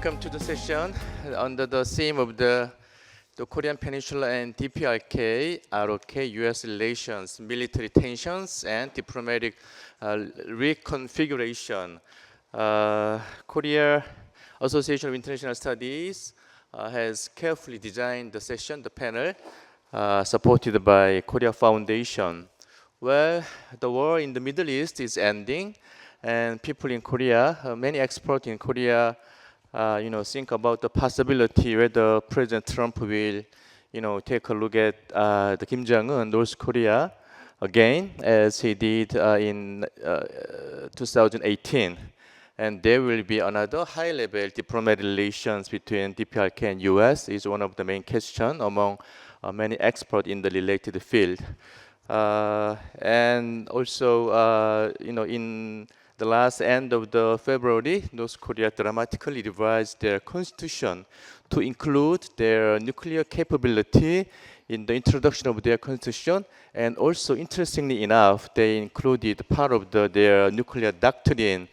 Welcome to the session under the theme of the Korean Peninsula and DPRK, ROK, U.S. relations, military tensions, and diplomatic reconfiguration. Korea Association of International Studies has carefully designed the session, the panel, supported by Korea Foundation. Well, the war in the Middle East is ending, and people in Korea, many experts in Korea, think about the possibility whether President Trump will, take a look at the Kim Jong-un, North Korea, again, as he did in 2018. And there will be another high-level diplomatic relations between DPRK and U.S. is one of the main questions among many experts in the related field. And also, in the last end of the February, North Korea dramatically revised their constitution to include their nuclear capability in the introduction of their constitution. And also, interestingly enough, they included part of their nuclear doctrine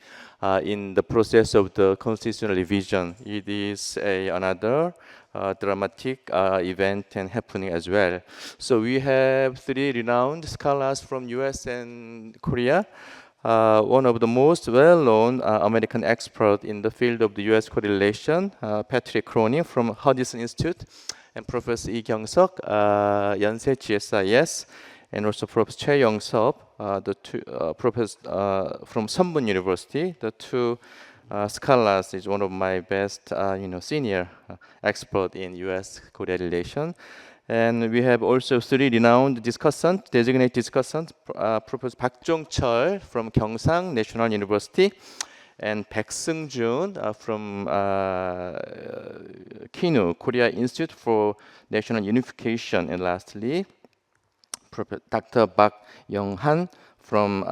in the process of the constitutional revision. It is another dramatic event and happening as well. So we have three renowned scholars from US and Korea. One of the most well-known American experts in the field of the U.S.-Korea relation, Patrick Cronin from Hudson Institute, and Professor Lee Kyung-seok, Yonsei GSIS, and also Professor Choi Young-seop, the two professors from Sunbun University. The two scholars is one of my best, senior expert in U.S.-Korea relation. And we have also three renowned discussants, designated discussants, Professor Park Jong-chul from Gyeongsang National University, and Baek Seung-jun from KINU, Korea Institute for National Unification. And lastly, Dr. Bak Young-han from,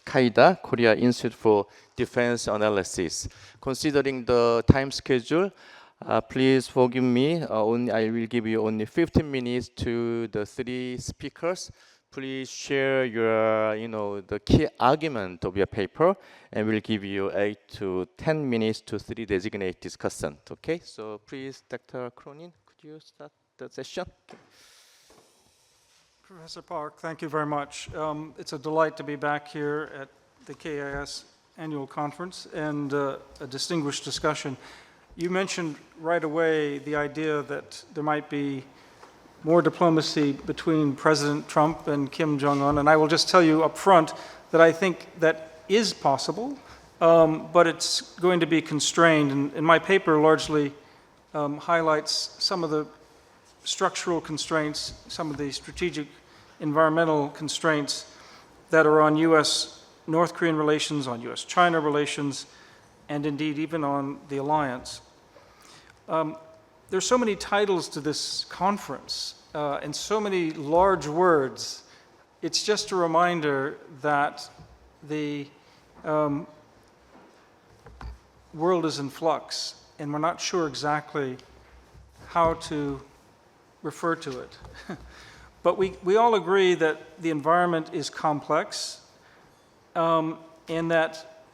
KAIDA, Korea Institute for Defense Analysis. Considering the time schedule, please forgive me, I will give you only 15 minutes to the three speakers. Please share your, the key argument of your paper, and we'll give you 8 to 10 minutes to three designated discussants. Okay, so please, Dr. Cronin, could you start the session? Professor Park, thank you very much. It's a delight to be back here at the KIS annual conference and a distinguished discussion. You mentioned right away the idea that there might be more diplomacy between President Trump and Kim Jong-un, and I will just tell you up front that I think that is possible, but it's going to be constrained, and my paper largely highlights some of the structural constraints, some of the strategic environmental constraints that are on U.S.-North Korean relations, on U.S.-China relations, and indeed even on the alliance. There's so many titles to this conference and so many large words. It's just a reminder that the world is in flux and we're not sure exactly how to refer to it. But we all agree that the environment is complex and that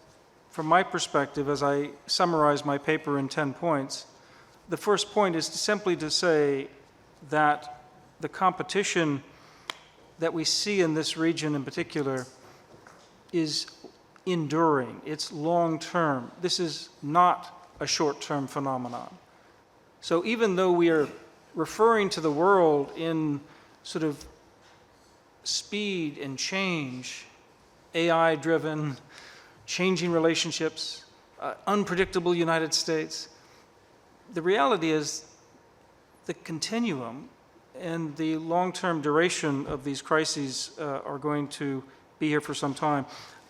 from my perspective, as I summarize my paper in 10 points, the first point is simply to say that the competition that we see in this region in particular is enduring. It's long-term. This is not a short-term phenomenon. So even though we are referring to the world in sort of speed and change, AI-driven, changing relationships, unpredictable United States, the reality is the continuum and the long-term duration of these crises are going to be here for some time.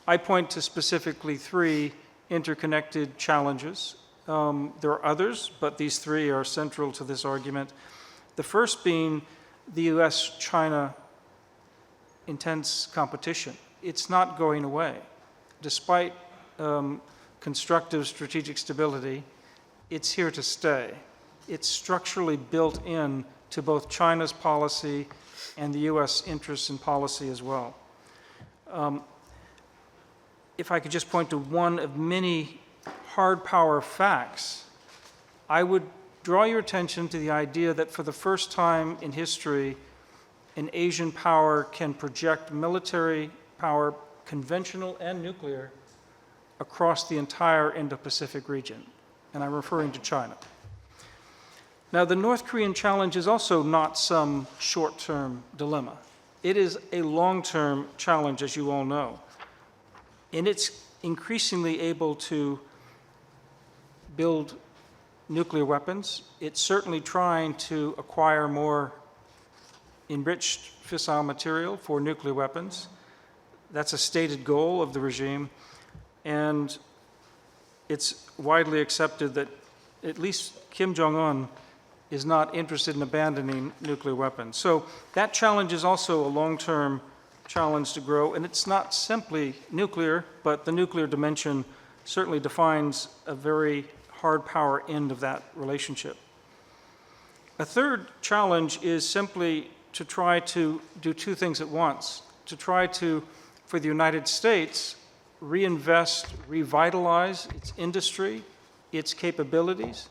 I point to specifically three interconnected challenges. There are others, but these three are central to this argument. The first being the US-China intense competition. It's not going away. Despite constructive strategic stability, it's here to stay. It's structurally built in to both China's policy and the US interests in policy as well. If I could just point to one of many hard power facts, I would draw your attention to the idea that for the first time in history, an Asian power can project military power, conventional and nuclear, across the entire Indo-Pacific region. And I'm referring to China. Now, the North Korean challenge is also not some short-term dilemma. It is a long-term challenge, as you all know. And it's increasingly able to build nuclear weapons. It's certainly trying to acquire more enriched fissile material for nuclear weapons. That's a stated goal of the regime. And it's widely accepted that at least Kim Jong-un is not interested in abandoning nuclear weapons. So that challenge is also a long-term challenge to grow, and it's not simply nuclear, but the nuclear dimension certainly defines a very hard power end of that relationship. A third challenge is simply to try to do two things at once, to try to, for the United States, reinvest, revitalize its industry, its capabilities.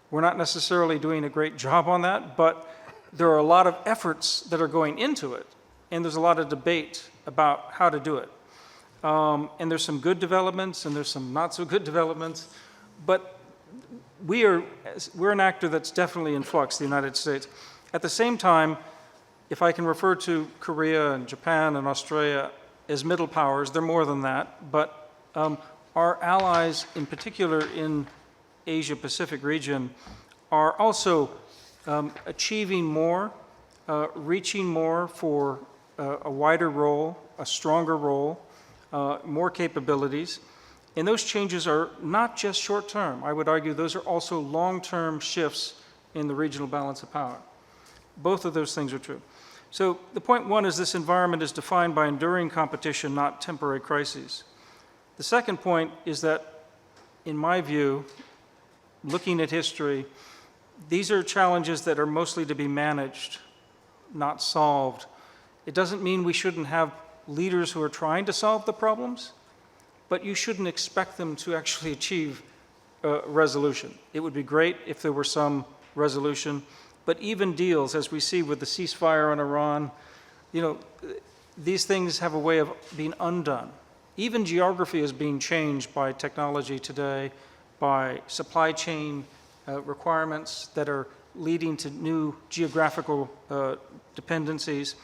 We're not necessarily doing a great job on that, but there are a lot of efforts that are going into it, and there's a lot of debate about how to do it. And there's some good developments, and there's some not so good developments, but we're an actor that's definitely in flux, the United States. At the same time, if I can refer to Korea and Japan and Australia as middle powers, they're more than that, but our allies, in particular in Asia-Pacific region, are also achieving more, reaching more for a wider role, a stronger role, more capabilities. And those changes are not just short-term. I would argue those are also long-term shifts in the regional balance of power. Both of those things are true. So the point one is this environment is defined by enduring competition, not temporary crises. The second point is that, in my view, looking at history, these are challenges that are mostly to be managed, not solved. It doesn't mean we shouldn't have leaders who are trying to solve the problems, but you shouldn't expect them to actually achieve resolution. It would be great if there were some resolution, but even deals, as we see with the ceasefire on Iran, these things have a way of being undone. Even geography is being changed by technology today, by supply chain requirements that are leading to new geographical dependencies.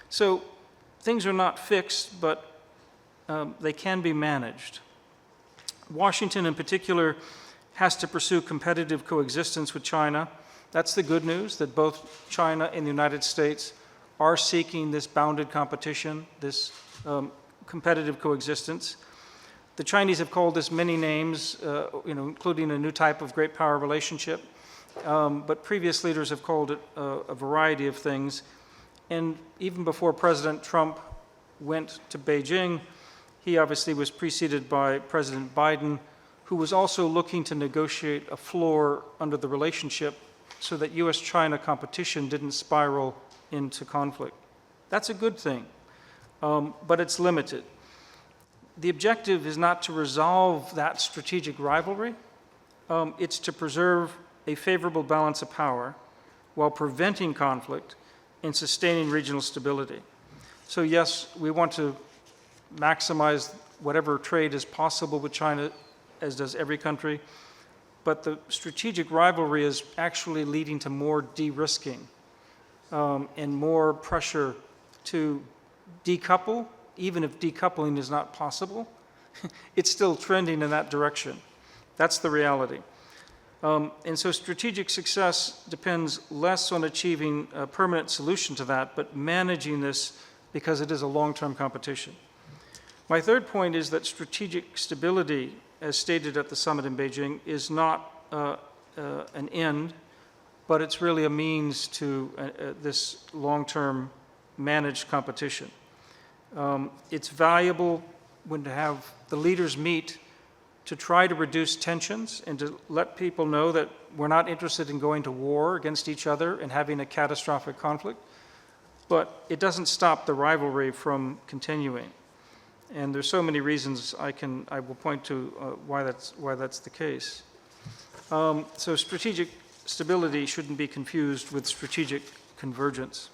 So things are not fixed, but they can be managed. Washington, in particular, has to pursue competitive coexistence with China. That's the good news, that both China and the United States are seeking this bounded competition, this competitive coexistence. The Chinese have called this many names, including a new type of great power relationship, but previous leaders have called it a variety of things. And even before President Trump went to Beijing, he obviously was preceded by President Biden, who was also looking to negotiate a floor under the relationship so that US-China competition didn't spiral into conflict. That's a good thing, but it's limited. The objective is not to resolve that strategic rivalry. It's to preserve a favorable balance of power while preventing conflict and sustaining regional stability. So yes, we want to maximize whatever trade is possible with China, as does every country, but the strategic rivalry is actually leading to more de-risking and more pressure to decouple. Even if decoupling is not possible, it's still trending in that direction. That's the reality. And so strategic success depends less on achieving a permanent solution to that, but managing this because it is a long-term competition. My third point is that strategic stability, as stated at the summit in Beijing, is not an end, but it's really a means to this long-term managed competition. It's valuable when to have the leaders meet to try to reduce tensions and to let people know that we're not interested in going to war against each other and having a catastrophic conflict, but it doesn't stop the rivalry from continuing. And there's so many reasons I will point to why that's the case. So strategic stability shouldn't be confused with strategic convergence.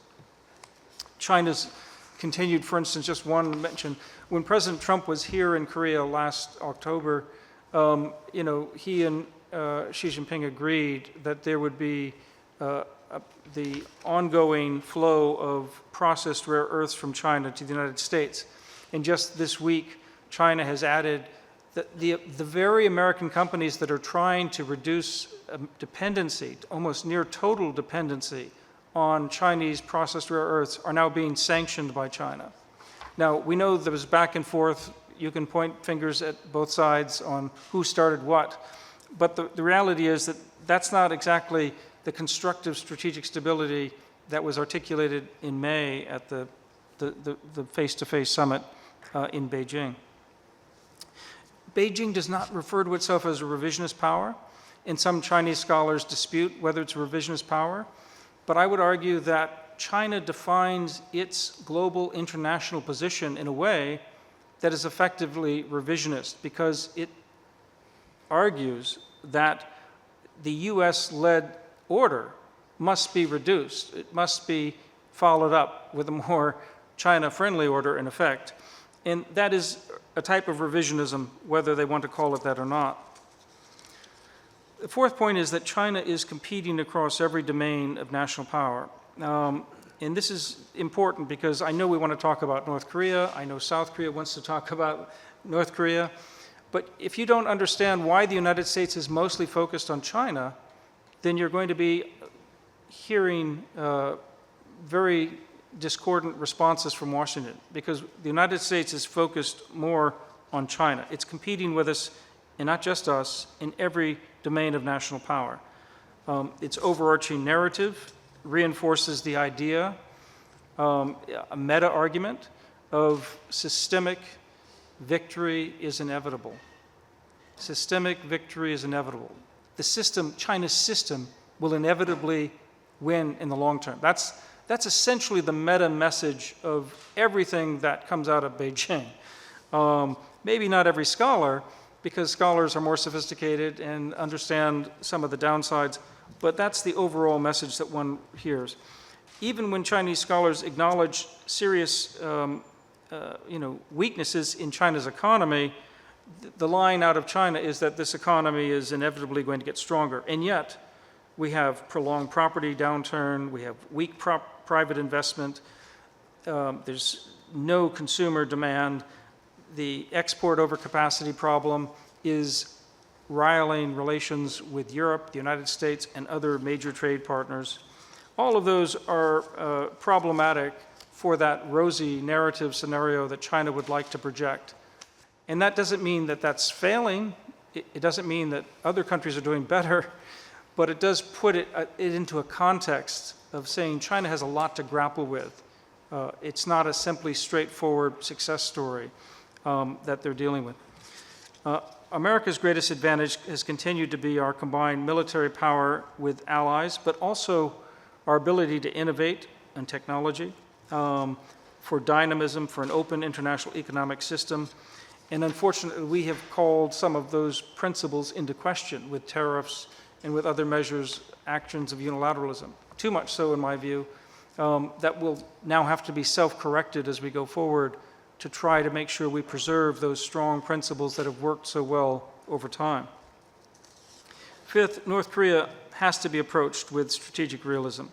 China's continued, for instance, just one mention, when President Trump was here in Korea last October, he and Xi Jinping agreed that there would be the ongoing flow of processed rare earths from China to the United States. And just this week, China has added the very American companies that are trying to reduce dependency, almost near total dependency, on Chinese processed rare earths are now being sanctioned by China. Now, we know there was back and forth. You can point fingers at both sides on who started what. But the reality is that that's not exactly the constructive strategic stability that was articulated in May at the face-to-face summit in Beijing. Beijing does not refer to itself as a revisionist power, and some Chinese scholars dispute whether it's a revisionist power. But I would argue that China defines its global international position in a way that is effectively revisionist, because it argues that the US-led order must be reduced. It must be followed up with a more China-friendly order, in effect. And that is a type of revisionism, whether they want to call it that or not. The fourth point is that China is competing across every domain of national power. And this is important because I know we want to talk about North Korea. I know South Korea wants to talk about North Korea. But if you don't understand why the United States is mostly focused on China, then you're going to be hearing very discordant responses from Washington, because the United States is focused more on China. It's competing with us, and not just us, in every domain of national power. Its overarching narrative reinforces the idea, a meta-argument of systemic victory is inevitable. Systemic victory is inevitable. The system, China's system, will inevitably win in the long term. That's essentially the meta message of everything that comes out of Beijing. Maybe not every scholar, because scholars are more sophisticated and understand some of the downsides, but that's the overall message that one hears. Even when Chinese scholars acknowledge serious weaknesses in China's economy, the line out of China is that this economy is inevitably going to get stronger. And yet, we have prolonged property downturn, we have weak private investment, there's no consumer demand, the export overcapacity problem is riling relations with Europe, the United States, and other major trade partners. All of those are problematic for that rosy narrative scenario that China would like to project. And that doesn't mean that that's failing. It doesn't mean that other countries are doing better, but it does put it into a context of saying China has a lot to grapple with. It's not a simply straightforward success story that they're dealing with. America's greatest advantage has continued to be our combined military power with allies, but also our ability to innovate in technology, for dynamism, for an open international economic system. And unfortunately, we have called some of those principles into question with tariffs and with other measures, actions of unilateralism. Too much so, in my view, that will now have to be self-corrected as we go forward to try to make sure we preserve those strong principles that have worked so well over time. Fifth, North Korea has to be approached with strategic realism.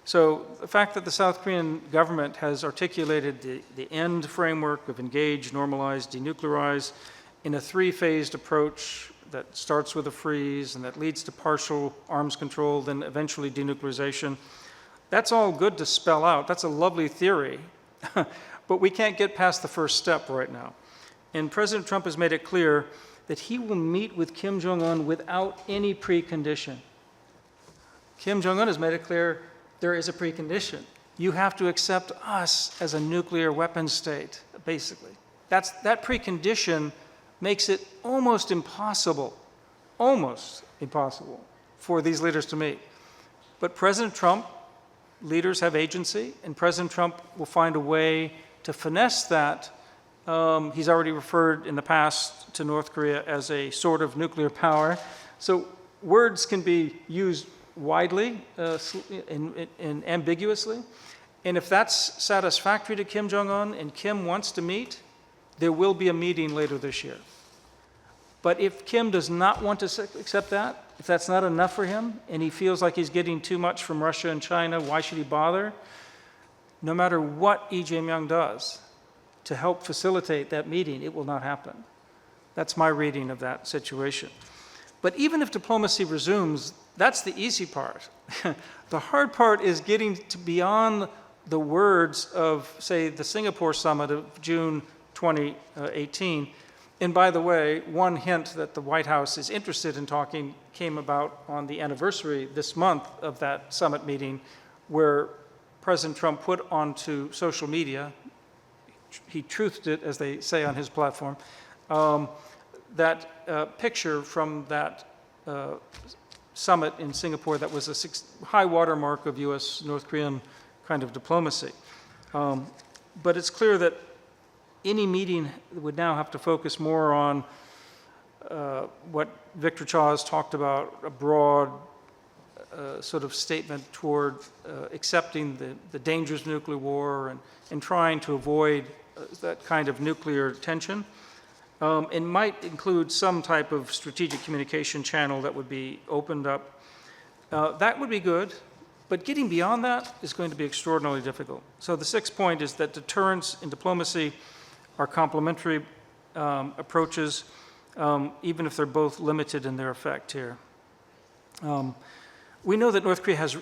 So the fact that the South Korean government has articulated the end framework of engage, normalize, denuclearize in a three-phased approach that starts with a freeze and that leads to partial arms control, then eventually denuclearization, that's all good to spell out. That's a lovely theory. But we can't get past the first step right now. And President Trump has made it clear that he will meet with Kim Jong-un without any precondition. Kim Jong-un has made it clear there is a precondition. You have to accept us as a nuclear weapons state, basically. That precondition makes it almost impossible for these leaders to meet. But President Trump, leaders have agency, and President Trump will find a way to finesse that He's already referred in the past to North Korea as a sort of nuclear power. So words can be used widely and ambiguously. And if that's satisfactory to Kim Jong-un and Kim wants to meet, there will be a meeting later this year. But if Kim does not want to accept that, if that's not enough for him, and he feels like he's getting too much from Russia and China, why should he bother? No matter what Lee Jae-myung does to help facilitate that meeting, it will not happen. That's my reading of that situation. But even if diplomacy resumes, that's the easy part. The hard part is getting to beyond the words of, say, the Singapore summit of June 2018. And by the way, one hint that the White House is interested in talking came about on the anniversary this month of that summit meeting, where President Trump put onto social media, he truthed it, as they say on his platform, that picture from that summit in Singapore that was a high watermark of U.S.-North Korean kind of diplomacy. But it's clear that any meeting would now have to focus more on what Victor Cha has talked about, a broad sort of statement toward accepting the dangers of nuclear war and trying to avoid that kind of nuclear tension. It might include some type of strategic communication channel that would be opened up. That would be good, but getting beyond that is going to be extraordinarily difficult. So the sixth point is that deterrence and diplomacy are complementary approaches, even if they're both limited in their effect here. We know that North Korea has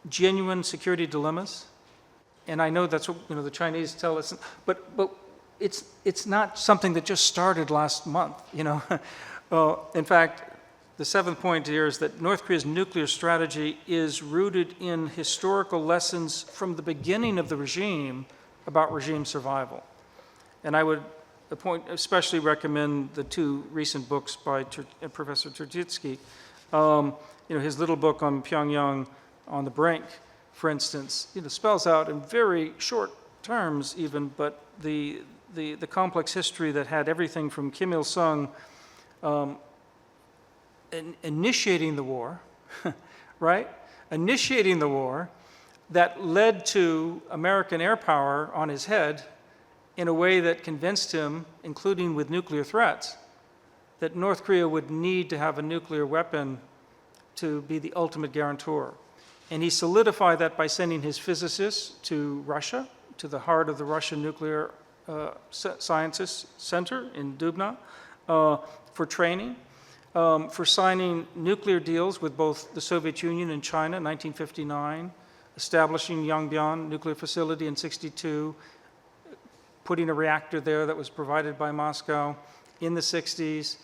genuine security dilemmas, and I know that's what the Chinese tell us, but it's not something that just started last month. In fact, the seventh point here is that North Korea's nuclear strategy is rooted in historical lessons from the beginning of the regime about regime survival. And I would especially recommend the two recent books by Professor Tertitsky. His little book on Pyongyang on the brink, for instance, spells out in very short terms even, but the complex history that had everything from Kim Il-sung initiating the war, right? Initiating the war that led to American air power on his head in a way that convinced him, including with nuclear threats, that North Korea would need to have a nuclear weapon to be the ultimate guarantor. And he solidified that by sending his physicists to Russia, to the heart of the Russian Nuclear Sciences Center in Dubna, for training, for signing nuclear deals with both the Soviet Union and China in 1959, establishing Yongbyon nuclear facility in 1962, putting a reactor there that was provided by Moscow in the 60s.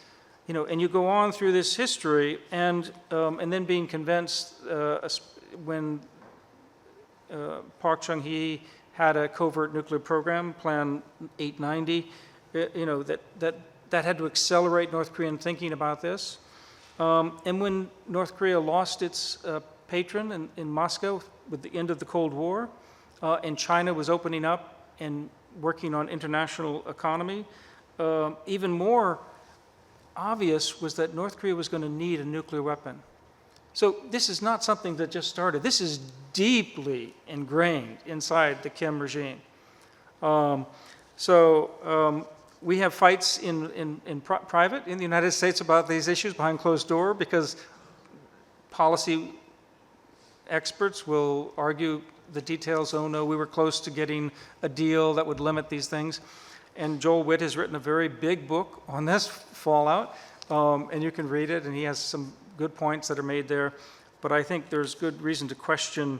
And you go on through this history, and then being convinced when Park Chung-hee had a covert nuclear program, Plan 890, that had to accelerate North Korean thinking about this. And when North Korea lost its patron in Moscow with the end of the Cold War, and China was opening up and working on international economy, even more obvious was that North Korea was going to need a nuclear weapon. So this is not something that just started. This is deeply ingrained inside the Kim regime. We have fights in private in the United States about these issues behind closed door, because policy experts will argue the details. Oh no, we were close to getting a deal that would limit these things. And Joel Witt has written a very big book on this fallout, and you can read it, and he has some good points that are made there. But I think there's good reason to question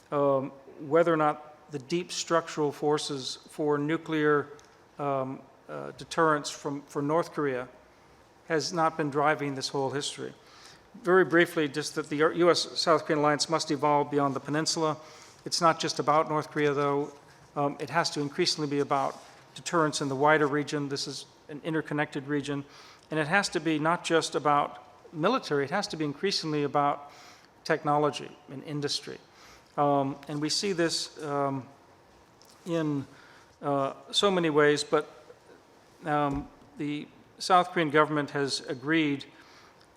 whether or not the deep structural forces for nuclear deterrence for North Korea has not been driving this whole history. Very briefly, just that the U.S.-South Korean alliance must evolve beyond the peninsula. It's not just about North Korea, though. It has to increasingly be about deterrence in the wider region. This is an interconnected region. And it has to be not just about military, it has to be increasingly about technology and industry. And we see this in so many ways, but the South Korean government has agreed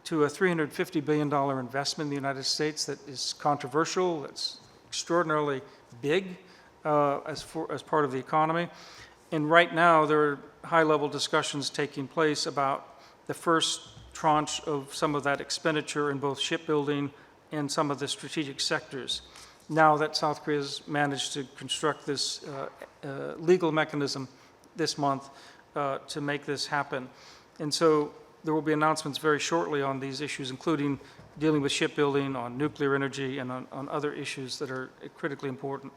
to a $350 billion investment in the United States that is controversial, that's extraordinarily big as part of the economy. And right now, there are high-level discussions taking place about the first tranche of some of that expenditure in both shipbuilding and some of the strategic sectors. Now that South Korea has managed to construct this legal mechanism this month to make this happen. And so there will be announcements very shortly on these issues, including dealing with shipbuilding, on nuclear energy, and on other issues that are critically important.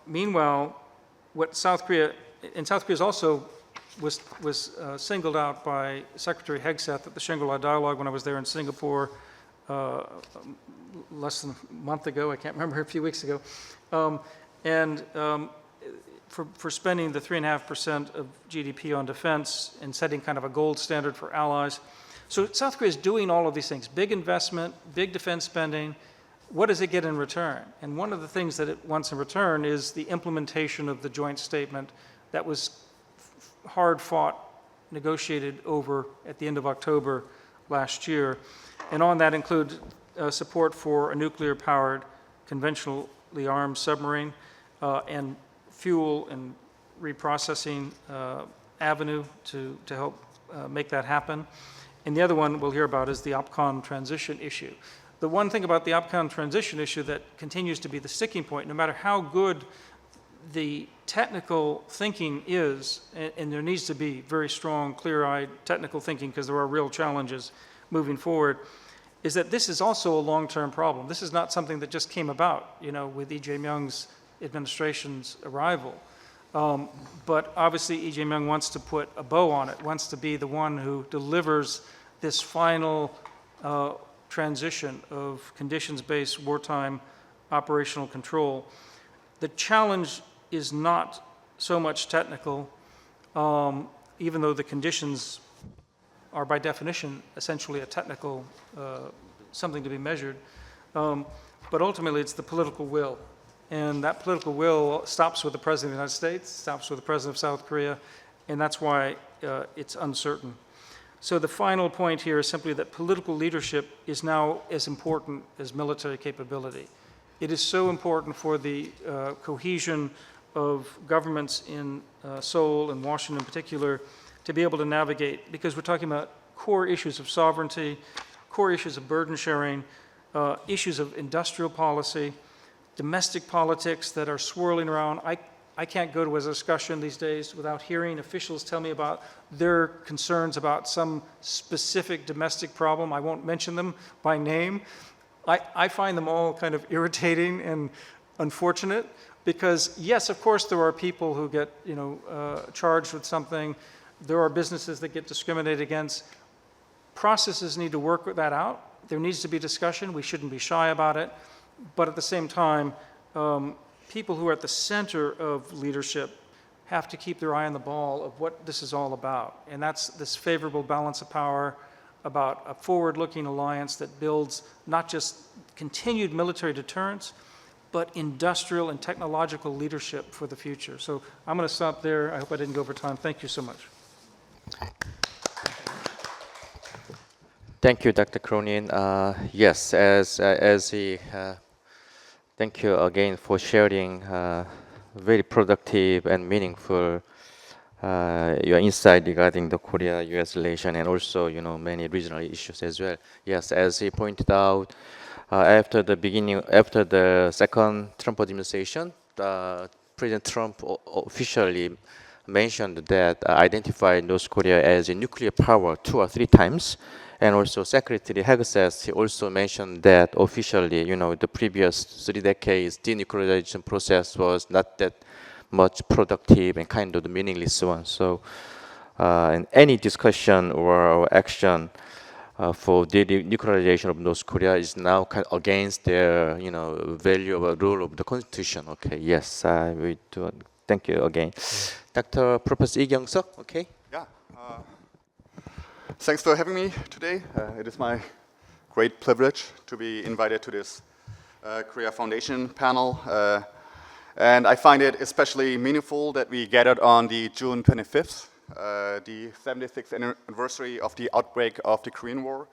Meanwhile, South Korea is also was singled out by Secretary Hegseth at the Shangri-La Dialogue when I was there in Singapore less than a month ago, I can't remember, a few weeks ago, for spending the 3.5% of GDP on defense and setting kind of a gold standard for allies. So South Korea is doing all of these things, big investment, big defense spending. What does it get in return? And one of the things that it wants in return is the implementation of the joint statement that was hard-fought, negotiated over at the end of October last year. And on that include support for a nuclear-powered, conventionally armed submarine and fuel and reprocessing avenue to help make that happen. And the other one we'll hear about is the OPCON transition issue. The one thing about the OPCON transition issue that continues to be the sticking point, no matter how good the technical thinking is, and there needs to be very strong, clear-eyed technical thinking because there are real challenges moving forward, is that this is also a long-term problem. This is not something that just came about, with Lee Jae-myung's administration's arrival. But obviously, Lee Jae-myung wants to put a bow on it, wants to be the one who delivers this final transition of conditions-based wartime operational control. The challenge is not so much technical, even though the conditions are by definition essentially a technical, something to be measured. But ultimately, it's the political will. And that political will stops with the President of the United States, stops with the President of South Korea, and that's why it's uncertain. So the final point here is simply that political leadership is now as important as military capability. It is so important for the cohesion of governments in Seoul and Washington in particular to be able to navigate, because we're talking about core issues of sovereignty, core issues of burden sharing, issues of industrial policy, domestic politics that are swirling around. I can't go to a discussion these days without hearing officials tell me about their concerns about some specific domestic problem. I won't mention them by name. I find them all kind of irritating and unfortunate because, yes, of course, there are people who get charged with something. There are businesses that get discriminated against. Processes need to work that out. There needs to be discussion. We shouldn't be shy about it. But at the same time, people who are at the center of leadership have to keep their eye on the ball of what this is all about. And that's this favorable balance of power, about a forward-looking alliance that builds not just continued military deterrence, but industrial and technological leadership for the future. So I'm going to stop there. I hope I didn't go over time. Thank you so much. Thank you, Dr. Cronin. Yes, as he, thank you again for sharing very productive and meaningful your insight regarding the Korea-U.S. relation and also many regional issues as well. Yes, as he pointed out, after the second Trump administration, President Trump officially mentioned that identified North Korea as a nuclear power 2 or 3 times. And also Secretary Hegseth also mentioned that officially, the previous 3 decades denuclearization process was not that much productive and kind of the meaningless one. So in any discussion or action for denuclearization of North Korea is now kind of against their, value of a rule of the Constitution. Okay, yes, we do. Thank you again. Dr. Professor Lee Kyung-suk, okay? Yeah. Thanks for having me today. It is my great privilege to be invited to this Korea Foundation panel. And I find it especially meaningful that we gathered on the June 25th the 76th anniversary of the outbreak of the Korean War.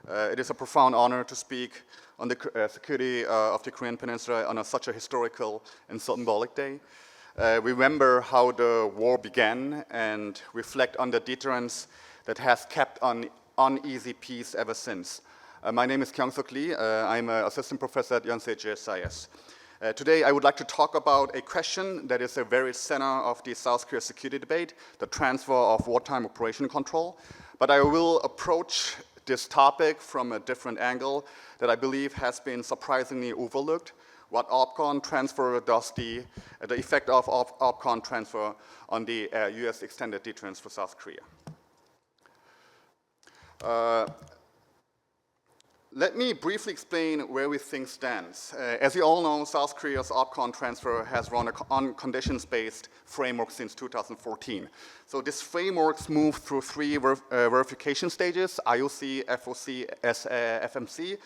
It is a profound honor to speak on the security of the Korean Peninsula on such a historical and symbolic day. We remember how the war began and reflect on the deterrence that has kept on uneasy peace ever since. My name is Kyung-Suk Lee. I'm an assistant professor at Yonsei JSIS. Today I would like to talk about a question that is the very center of the South Korea security debate, the transfer of wartime operation control. But I will approach this topic from a different angle that I believe has been surprisingly overlooked. What OPCON transfer does, the effect of OPCON transfer on the US extended deterrence for South Korea. Let me briefly explain where we think stands. As you all know, South Korea's OPCON transfer has run on conditions-based framework since 2014. So this framework's moved through three verification stages: IOC, FOC, FMC.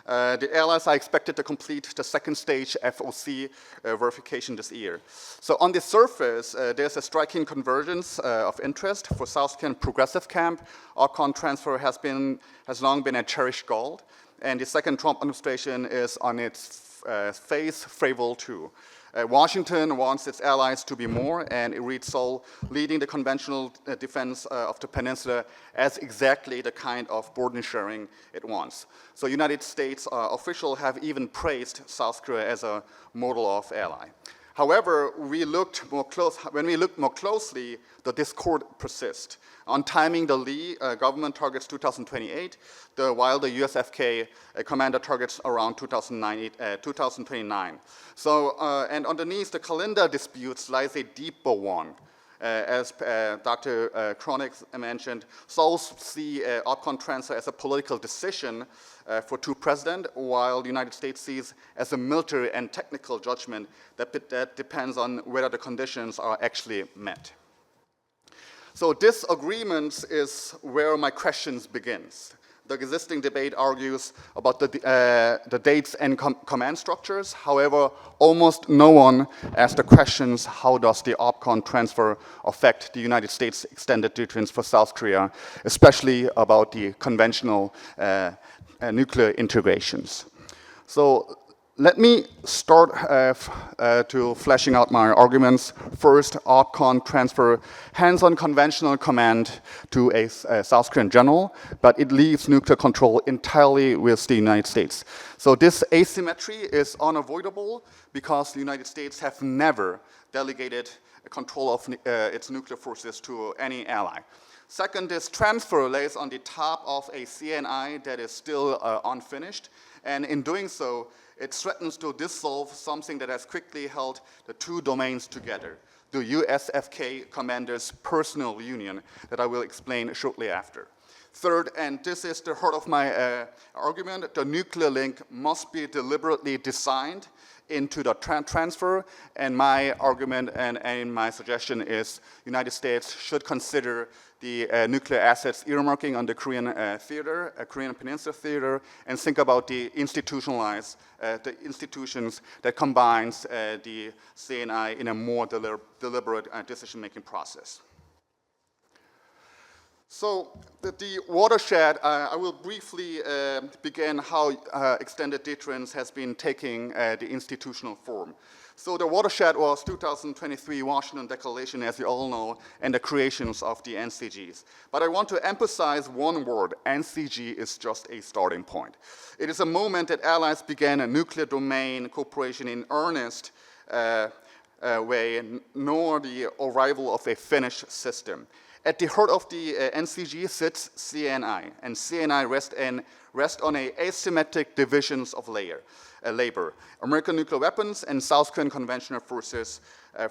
The allies are expected to complete the second stage FOC verification this year. So on the surface, there's a striking convergence of interest. For South Korean progressive camp, OPCON transfer has long been a cherished goal, and the second Trump administration is on its face favorable too. Washington wants its allies to be more, and it reads Seoul leading the conventional defense of the peninsula as exactly the kind of burden sharing it wants. So United States officials have even praised South Korea as a model of ally. However, when we looked more closely, the discord persists. On timing, the Lee government targets 2028, while the USFK commander targets around 2029. So, and underneath the calendar disputes lies a deeper one. As Dr. Kronig mentioned, Seoul sees OPCON transfer as a political decision for two presidents, while the United States sees as a military and technical judgment that depends on whether the conditions are actually met. So this agreement is where my questions begins. The existing debate argues about the dates and command structures. However, almost no one asks the questions: how does the OPCON transfer affect the United States extended deterrence for South Korea, especially about the conventional nuclear integrations? So let me start to fleshing out my arguments. First, OPCON transfer hands-on conventional command to a South Korean general, but it leaves nuclear control entirely with the United States. So this asymmetry is unavoidable because the United States have never delegated control of its nuclear forces to any ally. Second, this transfer lays on the top of a CNI that is still unfinished, and in doing so, it threatens to dissolve something that has quickly held the two domains together, the USFK commander's personal union that I will explain shortly after. Third, and this is the heart of my argument, the nuclear link must be deliberately designed into the transfer, and my argument and my suggestion is United States should consider the nuclear assets earmarking on the Korean theater, Korean Peninsula theater, and think about the institutions that combines the CNI in a more deliberate decision-making process. So the watershed, I will briefly begin how extended deterrence has been taking the institutional form. So the watershed was 2023 Washington Declaration, as you all know, and the creations of the NCGs. But I want to emphasize one word: NCG is just a starting point. It is a moment that allies began a nuclear domain cooperation in earnest way, nor the arrival of a finished system. At the heart of the NCG sits CNI, and CNI rest on a asymmetric divisions of labor. American nuclear weapons and South Korean conventional forces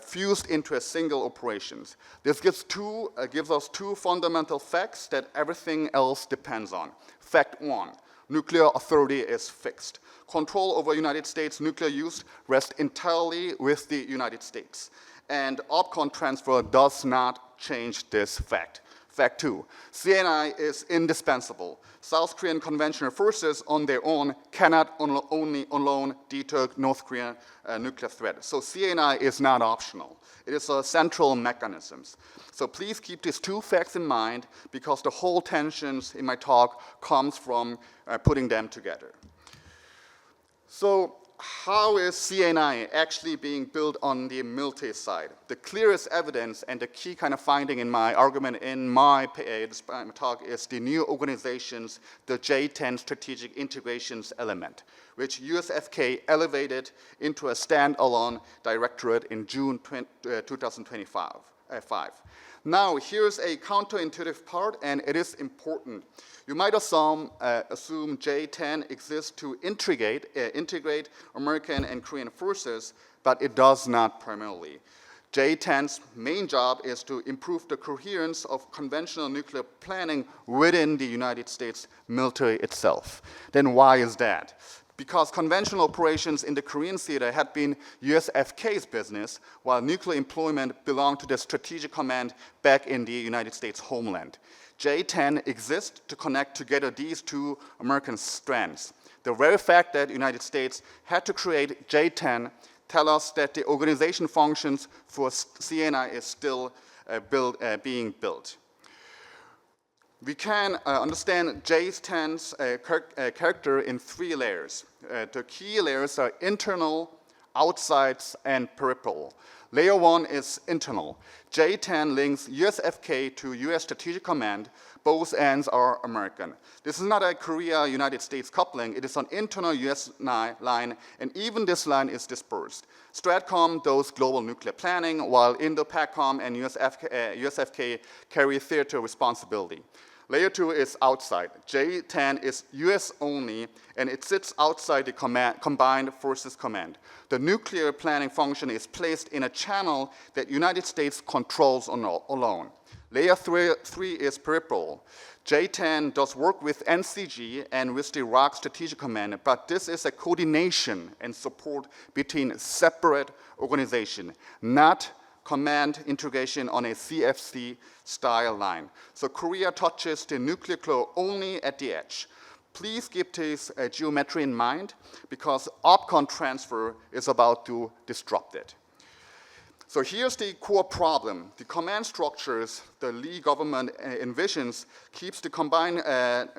fused into a single operations. This gives us two fundamental facts that everything else depends on. Fact one: nuclear authority is fixed. Control over United States nuclear use rests entirely with the United States. And OPCON transfer does not change this fact. Fact two: CNI is indispensable. South Korean conventional forces on their own cannot alone deter North Korean nuclear threat. So CNI is not optional. It is a central mechanism. So please keep these two facts in mind, because the whole tensions in my talk comes from putting them together. So how is CNI actually being built on the military side? The clearest evidence and the key kind of finding in my argument in my talk is the new organizations, the J10 strategic integrations element, which USFK elevated into a standalone directorate in June 2025. Now, here's a counterintuitive part, and it is important. You might assume J10 exists to integrate American and Korean forces, but it does not primarily. J10's main job is to improve the coherence of conventional nuclear planning within the United States military itself. Then why is that? Because conventional operations in the Korean theater had been USFK's business, while nuclear employment belonged to the strategic command back in the United States homeland. J10 exists to connect together these two American strands. The very fact that the United States had to create J10 tells us that the organization functions for CNI is still being built. We can understand J10's character in three layers. The key layers are internal, outside, and peripheral. Layer 1 is internal. J10 links USFK to US Strategic Command. Both ends are American. This is not a Korea-United States coupling. It is an internal US line, and even this line is dispersed. Stratcom does global nuclear planning, while Indo-PACOM and USFK carry theater responsibility. Layer 2 is outside. J10 is US only, and it sits outside the Combined Forces Command. The nuclear planning function is placed in a channel that United States controls alone. Layer 3 is peripheral. J10 does work with NCG and with the Iraq Strategic Command, but this is a coordination and support between separate organizations, not command integration on a CFC style line. So Korea touches the nuclear core only at the edge. Please keep this geometry in mind, because OPCON transfer is about to disrupt it. So here's the core problem. The command structures the Lee government envisions keeps the combined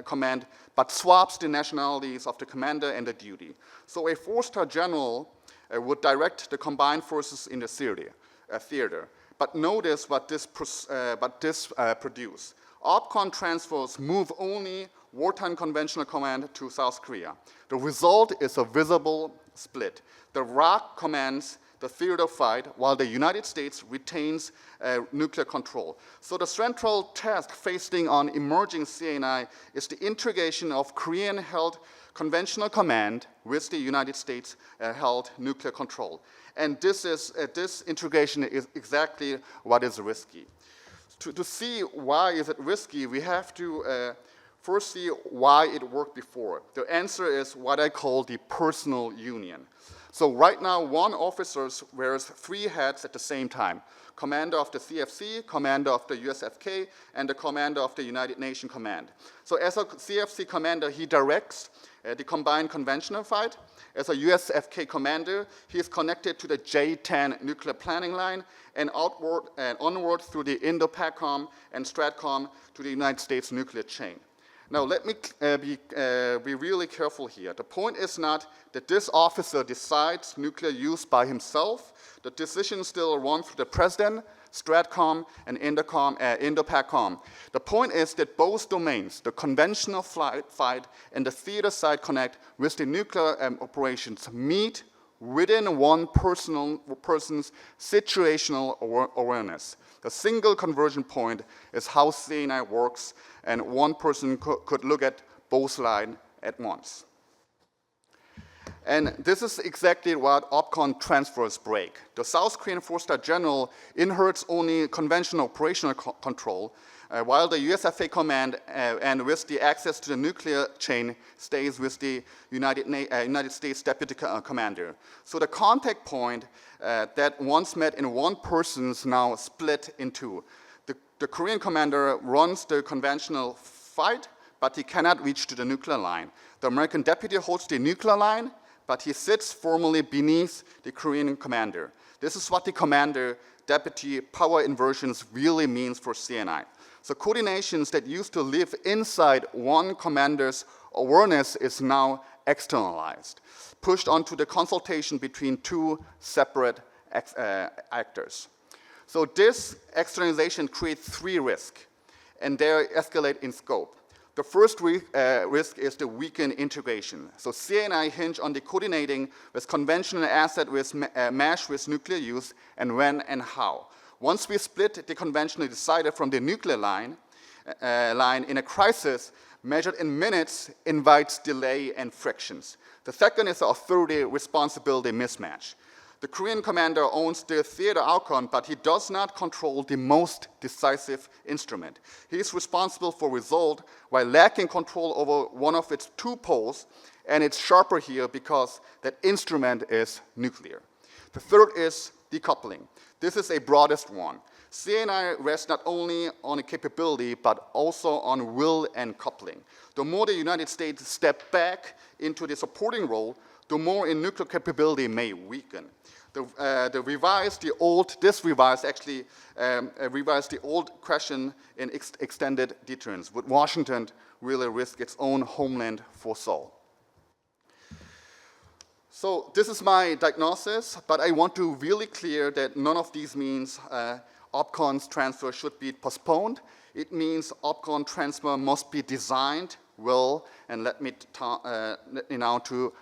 command, but swaps the nationalities of the commander and the duty. So a four-star general would direct the combined forces in the theater. But notice what this produces. OPCON transfers move only wartime conventional command to South Korea. The result is a visible split. The ROC commands the theater fight, while the United States retains nuclear control. So the central task facing on emerging CNI is the integration of Korean-held conventional command with the United States-held nuclear control. And this integration is exactly what is risky. To see why is it risky, we have to first see why it worked before. The answer is what I call the personal union. So right now, one officer wears three hats at the same time: commander of the CFC, commander of the USFK, and the commander of the United Nations Command. So as a CFC commander, he directs the combined conventional fight. As a USFK commander, he is connected to the J10 nuclear planning line and outward and onward through the Indo-PACOM and Stratcom to the United States nuclear chain. Now, let me be really careful here. The point is not that this officer decides nuclear use by himself. The decision still runs through the president, Stratcom, and Indo-PACOM. The point is that both domains, the conventional fight and the theater side connect with the nuclear operations, meet within one person's situational awareness. The single conversion point is how CNI works, and one person could look at both lines at once. And this is exactly what OPCON transfers break. The South Korean four-star general inherits only conventional operational control, while the USFA command and with the access to the nuclear chain stays with the United States Deputy Commander. So the contact point that once met in one person is now split in two. The Korean commander runs the conventional fight, but he cannot reach to the nuclear line. The American deputy holds the nuclear line, but he sits formally beneath the Korean commander. This is what the commander-deputy power inversions really means for CNI. So coordinations that used to live inside one commander's awareness is now externalized, pushed onto the consultation between two separate actors. So this externalization creates three risks, and they escalate in scope. The first risk is the weakened integration. So CNI hinge on the coordinating with conventional asset with mesh with nuclear use and when and how. Once we split the conventional decider from the nuclear line in a crisis, measured in minutes, invites delay and frictions. The second is the authority responsibility mismatch. The Korean commander owns the theater outcome, but he does not control the most decisive instrument. He is responsible for result while lacking control over one of its two poles, and it's sharper here because that instrument is nuclear. The third is decoupling. This is a broadest one. CNI rests not only on a capability, but also on will and coupling. The more the United States step back into the supporting role, the more in nuclear capability may weaken. This revised the old question in extended deterrence. Would Washington really risk its own homeland for Seoul? So this is my diagnosis, but I want to really clear that none of these means OPCON's transfer should be postponed. It means OPCON transfer must be designed well, and let me now to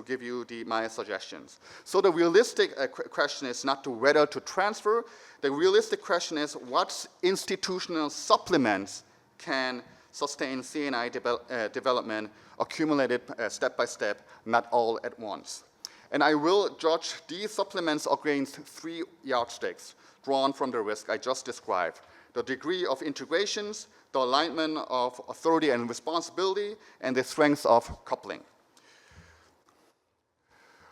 give you my suggestions. So the realistic question is not to whether to transfer. The realistic question is what institutional supplements can sustain CNI development accumulated step by step, not all at once. And I will judge these supplements against three yardsticks drawn from the risk I just described: the degree of integrations, the alignment of authority and responsibility, and the strengths of coupling.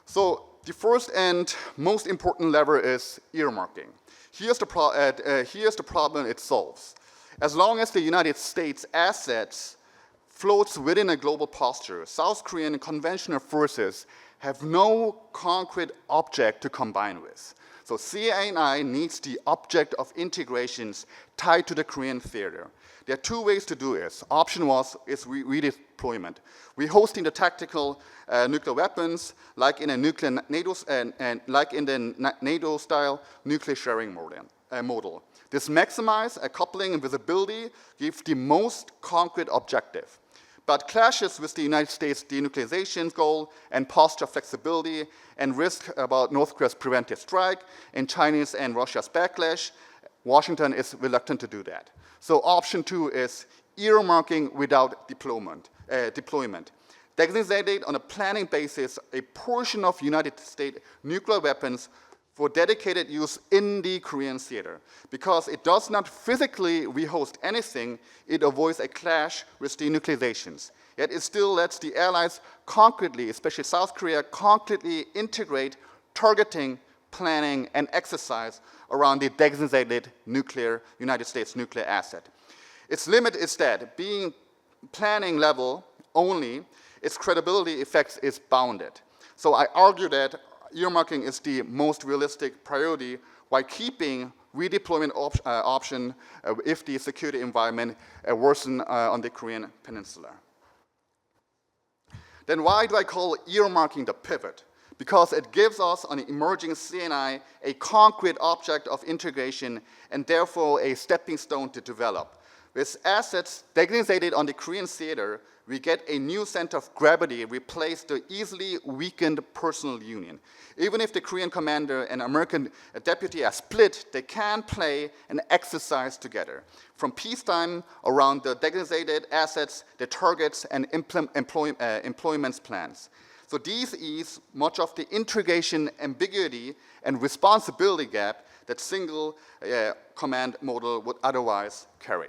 So the first and most important lever is earmarking. Here's the problem it solves. As long as the United States assets floats within a global posture, South Korean conventional forces have no concrete object to combine with. So CNI needs the object of integrations tied to the Korean theater. There are two ways to do this. Option one is redeployment. We're hosting the tactical nuclear weapons like in a nuclear NATO like in the NATO-style nuclear sharing model. This maximizes a coupling and visibility, gives the most concrete objective, but clashes with the United States denuclearization goal and posture flexibility and risk about North Korea's preventive strike and Chinese and Russia's backlash. Washington is reluctant to do that. So option two is earmarking without deployment. Designated on a planning basis a portion of United States nuclear weapons for dedicated use in the Korean theater. Because it does not physically rehost anything, it avoids a clash with denuclearizations. Yet it still lets the allies concretely, especially South Korea, concretely integrate targeting, planning, and exercise around the designated United States nuclear asset. Its limit is that being planning level only, its credibility effects is bounded. So I argue that earmarking is the most realistic priority while keeping redeployment option if the security environment worsen on the Korean peninsula. Then why do I call earmarking the pivot? Because it gives us on emerging CNI a concrete object of integration and therefore a stepping stone to develop. With assets designated on the Korean theater, we get a new center of gravity, replace the easily weakened personal union. Even if the Korean commander and American deputy are split, they can play and exercise together. From peacetime around the designated assets, the targets, and employment plans. So these ease much of the integration ambiguity and responsibility gap that single command model would otherwise carry.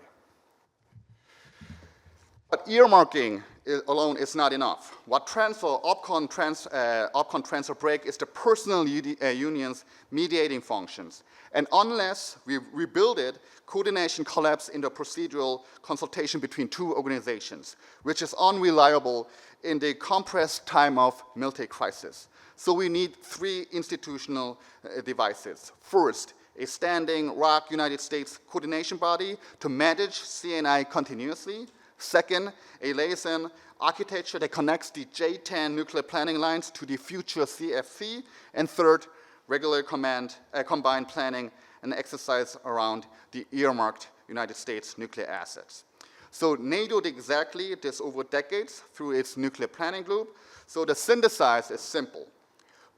But earmarking alone is not enough. What OPCON transfer break is the personal union's mediating functions. And unless we rebuild it, coordination collapse into procedural consultation between two organizations, which is unreliable in the compressed time of military crisis. So we need three institutional devices. First, a standing ROC United States coordination body to manage CNI continuously. Second, a liaison architecture that connects the J10 nuclear planning lines to the future CFC. And third, regular combined planning and exercise around the earmarked United States nuclear assets. So NATO did exactly this over decades through its nuclear planning group. So the synthesis is simple.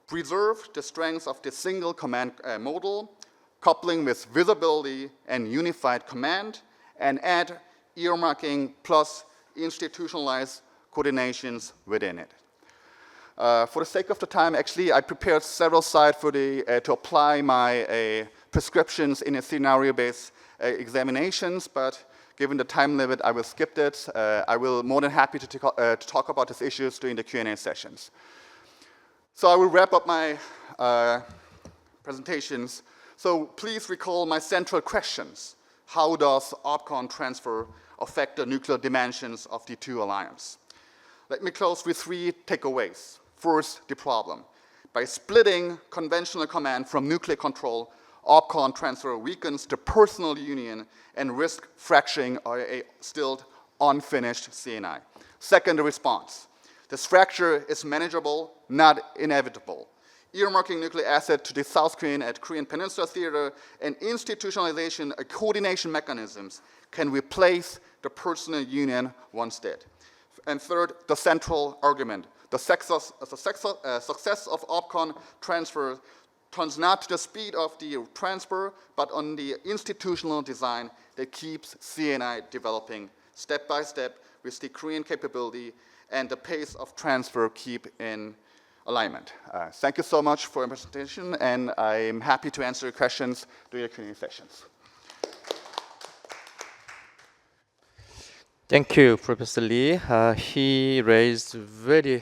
Preserve the strengths of the single command model, coupling with visibility and unified command, and add earmarking plus institutionalized coordinations within it. For the sake of the time, actually, I prepared several slides for to apply my prescriptions in a scenario-based examinations, but given the time limit, I will skip it. I will more than happy to talk about these issues during the Q&A sessions. So I will wrap up my presentations. So please recall my central questions. How does OPCON transfer affect the nuclear dimensions of the two alliances? Let me close with three takeaways. First, the problem. By splitting conventional command from nuclear control, OPCON transfer weakens the personal union and risk fracturing a still unfinished CNI. Second, the response. This fracture is manageable, not inevitable. Earmarking nuclear assets to the South Korean and Korean Peninsula Theater and institutionalization of coordination mechanisms can replace the personal union once dead. And third, the central argument. The success of OPCON transfer turns not to the speed of the transfer, but on the institutional design that keeps CNI developing step by step with the Korean capability and the pace of transfer keep in alignment. Thank you so much for your presentation, and I'm happy to answer your questions during the Q&A sessions. Thank you, Professor Lee. He raised very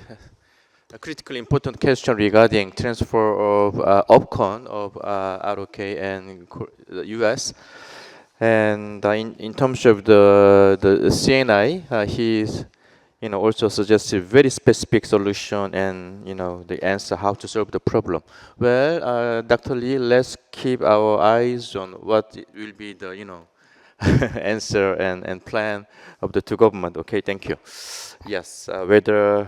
critically important question regarding transfer of OPCON of ROK and the US. And in terms of the CNI, he's also suggested very specific solution and the answer how to solve the problem. Well, Dr. Lee, let's keep our eyes on what will be the answer and plan of the two government. Okay, thank you. Yes, whether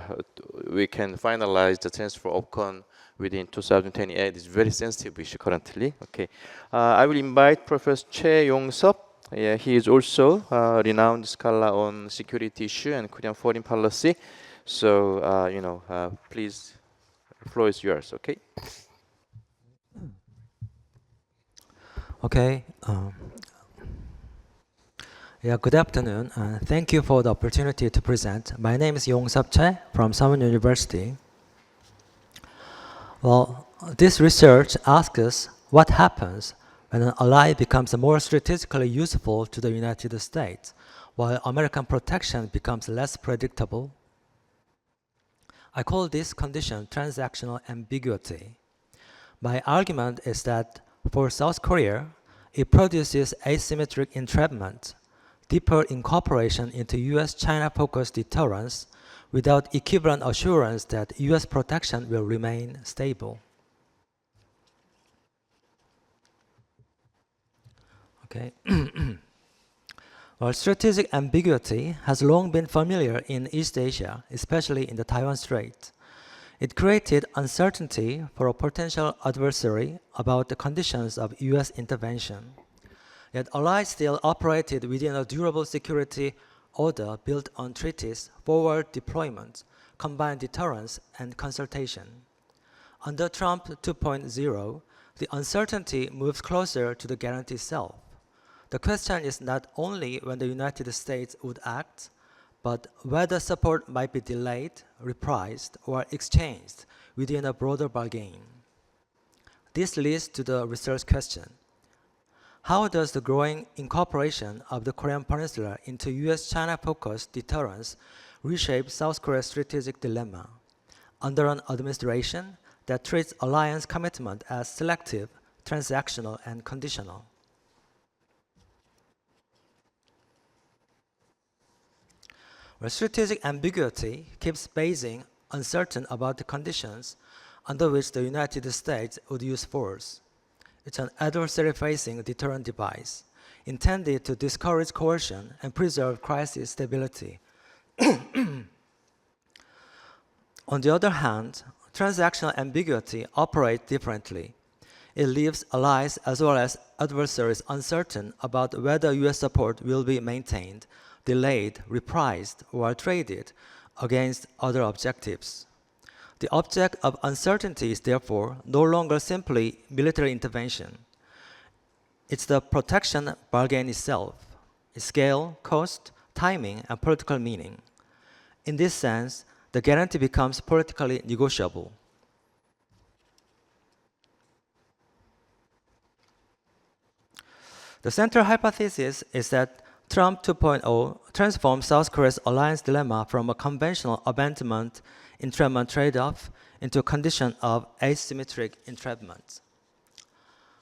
we can finalize the transfer of OPCON within 2028 is very sensitive issue currently. Okay, I will invite Professor Choi Yong-sup. Yeah, he is also a renowned scholar on security issue and Korean foreign policy. So, please, the floor is yours. Okay. Okay. Yeah, good afternoon. Thank you for the opportunity to present. My name is Yong-sup Choi from Someone University. Well, this research asks us what happens when an ally becomes more strategically useful to the United States, while American protection becomes less predictable. I call this condition transactional ambiguity. My argument is that for South Korea, it produces asymmetric entrapment, deeper incorporation into US-China-focused deterrence without equivalent assurance that US protection will remain stable. Okay. Well, strategic ambiguity has long been familiar in East Asia, especially in the Taiwan Strait. It created uncertainty for a potential adversary about the conditions of US intervention. Yet allies still operated within a durable security order built on treaties, forward deployment, combined deterrence, and consultation. Under Trump 2.0, the uncertainty moves closer to the guarantee itself. The question is not only when the United States would act, but whether support might be delayed, reprised, or exchanged within a broader bargain. This leads to the research question. How does the growing incorporation of the Korean Peninsula into US-China-focused deterrence reshape South Korea's strategic dilemma? Under an administration that treats alliance commitment as selective, transactional, and conditional. Where strategic ambiguity keeps Beijing uncertain about the conditions under which the United States would use force. It's an adversary-facing deterrent device intended to discourage coercion and preserve crisis stability. On the other hand, transactional ambiguity operates differently. It leaves allies as well as adversaries uncertain about whether U.S. support will be maintained, delayed, reprised, or traded against other objectives. The object of uncertainty is therefore no longer simply military intervention. It's the protection bargain itself, its scale, cost, timing, and political meaning. In this sense, the guarantee becomes politically negotiable. The central hypothesis is that Trump 2.0 transforms South Korea's alliance dilemma from a conventional abandonment-entrapment trade-off into a condition of asymmetric entrapment.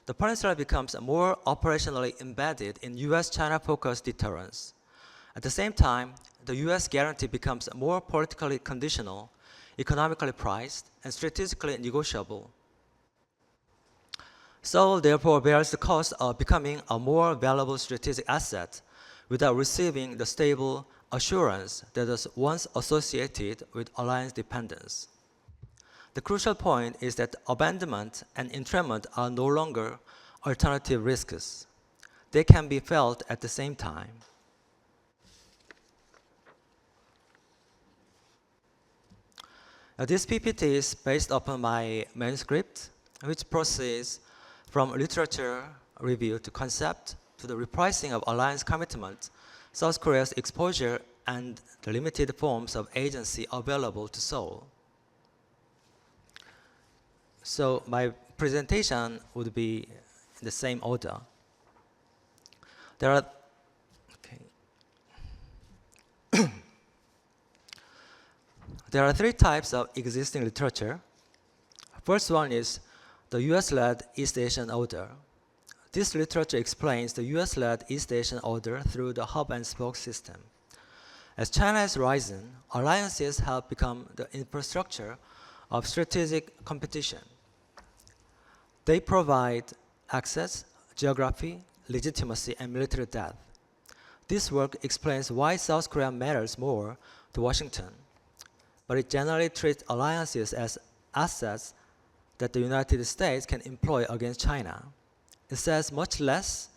The peninsula becomes more operationally embedded in U.S.-China-focused deterrence. At the same time, the U.S. guarantee becomes more politically conditional, economically priced, and strategically negotiable. Seoul therefore bears the cost of becoming a more valuable strategic asset without receiving the stable assurance that was once associated with alliance dependence. The crucial point is that abandonment and entrapment are no longer alternative risks. They can be felt at the same time. This PPT is based upon my manuscript, which proceeds from literature review to concept to the repricing of alliance commitment, South Korea's exposure, and the limited forms of agency available to Seoul. So my presentation would be in the same order. There are There are three types of existing literature. First one is the US-led East Asian order. This literature explains the US-led East Asian order through the hub-and-spoke system. As China has risen, alliances have become the infrastructure of strategic competition. They provide access, geography, legitimacy, and military depth. This work explains why South Korea matters more to Washington, but it generally treats alliances as assets that the United States can employ against China. It says much less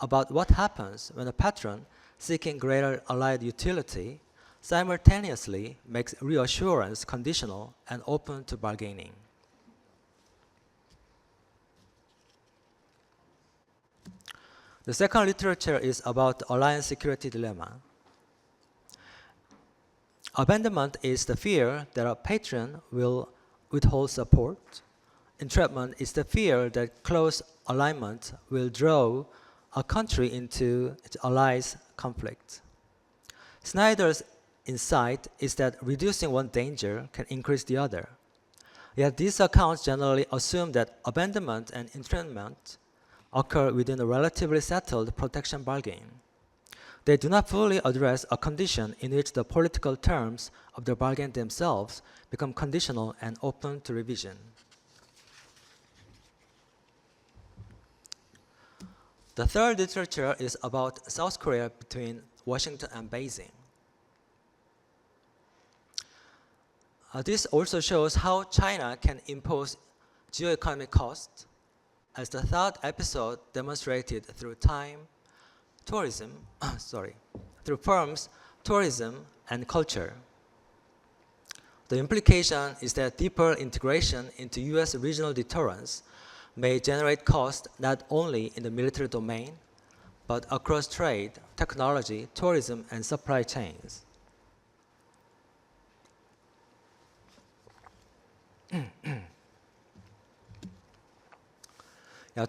about what happens when a patron seeking greater allied utility simultaneously makes reassurance conditional and open to bargaining. The second literature is about the alliance security dilemma. Abandonment is the fear that a patron will withhold support. Entrapment is the fear that close alignment will draw a country into its allies' conflict. Snyder's insight is that reducing one danger can increase the other. Yet these accounts generally assume that abandonment and entrapment occur within a relatively settled protection bargain. They do not fully address a condition in which the political terms of the bargain themselves become conditional and open to revision. The third literature is about South Korea between Washington and Beijing. This also shows how China can impose geoeconomic costs, as the third episode demonstrated through through firms, tourism, and culture. The implication is that deeper integration into US regional deterrence may generate costs not only in the military domain, but across trade, technology, tourism, and supply chains.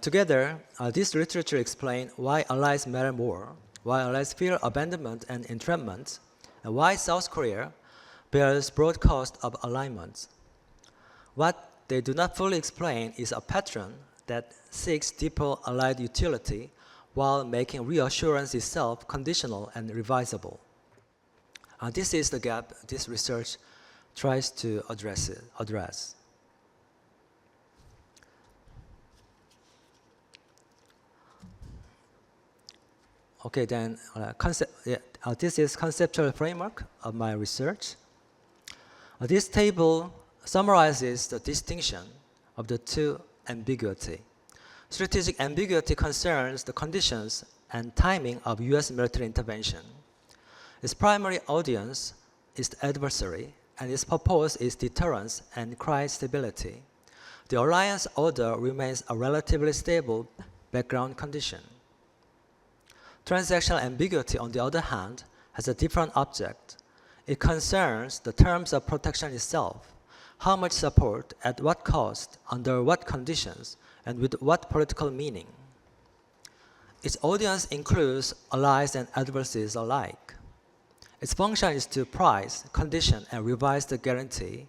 Together, this literature explains why allies matter more, why allies fear abandonment and entrapment, and why South Korea bears broad cost of alignment. What they do not fully explain is a pattern that seeks deeper allied utility while making reassurance itself conditional and revisable. This is the gap this research tries to address. Okay, then this is conceptual framework of my research. This table summarizes the distinction of the two ambiguity. Strategic ambiguity concerns the conditions and timing of U.S. military intervention. Its primary audience is the adversary, and its purpose is deterrence and crisis stability. The alliance order remains a relatively stable background condition. Transactional ambiguity, on the other hand, has a different object. It concerns the terms of protection itself, how much support, at what cost, under what conditions, and with what political meaning. Its audience includes allies and adversaries alike. Its function is to price, condition, and revise the guarantee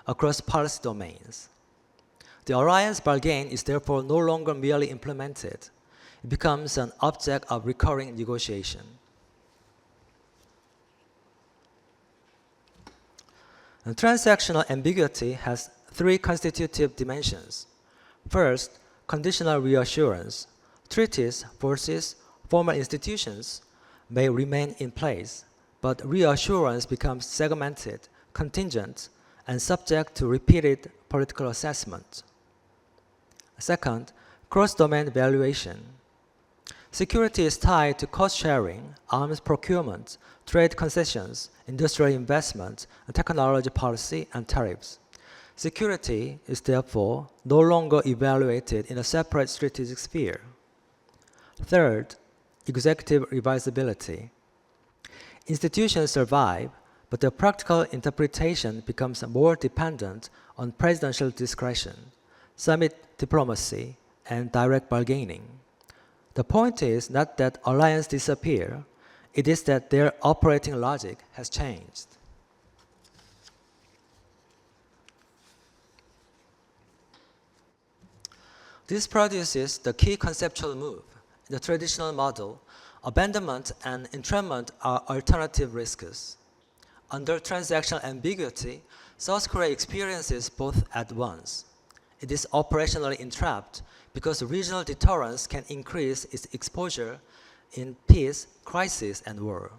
across policy domains. The alliance bargain is therefore no longer merely implemented. It becomes an object of recurring negotiation. And transactional ambiguity has three constitutive dimensions. First, conditional reassurance. Treaties, forces, formal institutions may remain in place, but reassurance becomes segmented, contingent, and subject to repeated political assessment. Second, cross-domain valuation. Security is tied to cost sharing, arms procurement, trade concessions, industrial investment, technology policy, and tariffs. Security is therefore no longer evaluated in a separate strategic sphere. Third, executive revisability. Institutions survive, but their practical interpretation becomes more dependent on presidential discretion, summit diplomacy, and direct bargaining. The point is not that alliances disappear, it is that their operating logic has changed. This produces the key conceptual move. In the traditional model, abandonment and entrapment are alternative risks. Under transactional ambiguity, South Korea experiences both at once. It is operationally entrapped because regional deterrence can increase its exposure in peace, crisis, and war.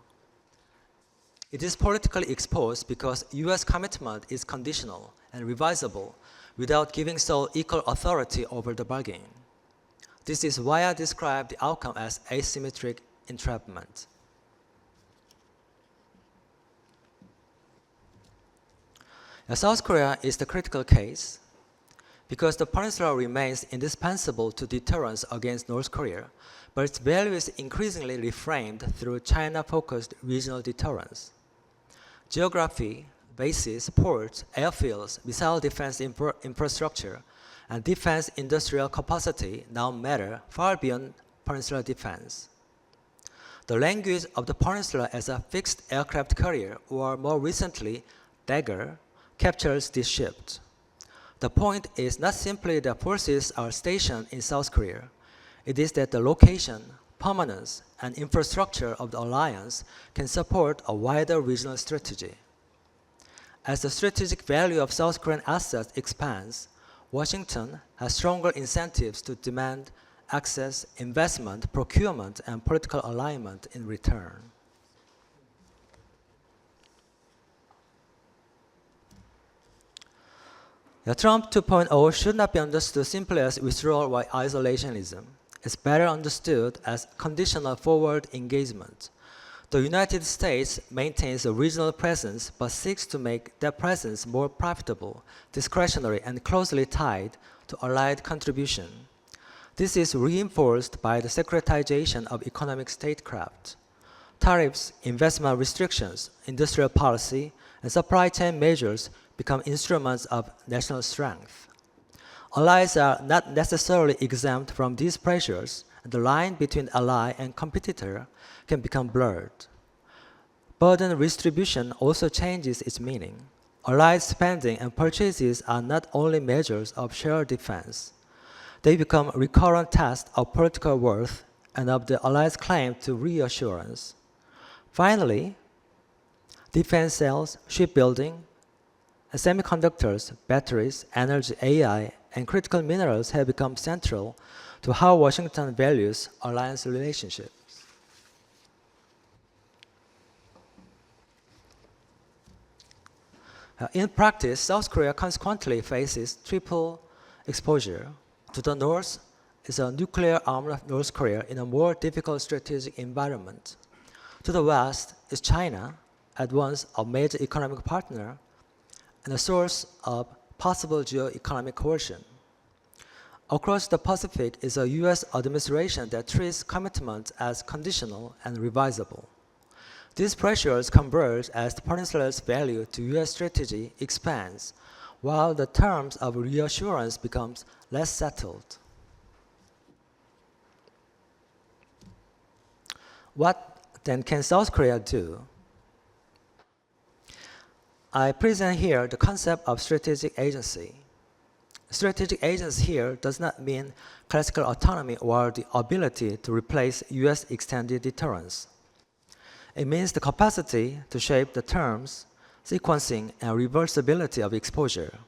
It is politically exposed because U.S. commitment is conditional and revisable without giving Seoul equal authority over the bargain. This is why I describe the outcome as asymmetric entrapment. Now, South Korea is the critical case. Because the peninsula remains indispensable to deterrence against North Korea, but its value is increasingly reframed through China-focused regional deterrence. Geography, bases, ports, airfields, missile defense infrastructure, and defense industrial capacity now matter far beyond peninsula defense. The language of the peninsula as a fixed aircraft carrier, or more recently, dagger, captures this shift. The point is not simply that forces are stationed in South Korea. It is that the location, permanence, and infrastructure of the alliance can support a wider regional strategy. As the strategic value of South Korean assets expands, Washington has stronger incentives to demand access, investment, procurement, and political alignment in return. Trump 2.0 should not be understood simply as withdrawal or isolationism. It's better understood as conditional forward engagement. The United States maintains a regional presence but seeks to make that presence more profitable, discretionary, and closely tied to allied contribution. This is reinforced by the securitization of economic statecraft. Tariffs, investment restrictions, industrial policy, and supply chain measures become instruments of national strength. Allies are not necessarily exempt from these pressures, and the line between ally and competitor can become blurred. Burden redistribution also changes its meaning. Allied spending and purchases are not only measures of shared defense. They become recurrent tests of political worth and of the allies' claim to reassurance. Finally, defense sales, shipbuilding, semiconductors, batteries, energy, AI, and critical minerals have become central to how Washington values alliance relationships. In practice, South Korea consequently faces triple exposure. To the north is a nuclear-armed North Korea in a more difficult strategic environment. To the west is China, at once a major economic partner and a source of possible geo-economic coercion. Across the Pacific is a U.S. administration that treats commitments as conditional and revisable. These pressures converge as the peninsula's value to U.S. strategy expands, while the terms of reassurance becomes less settled. What then can South Korea do? I present here the concept of strategic agency. Strategic agency here does not mean classical autonomy or the ability to replace U.S. extended deterrence. It means the capacity to shape the terms, sequencing, and reversibility of exposure.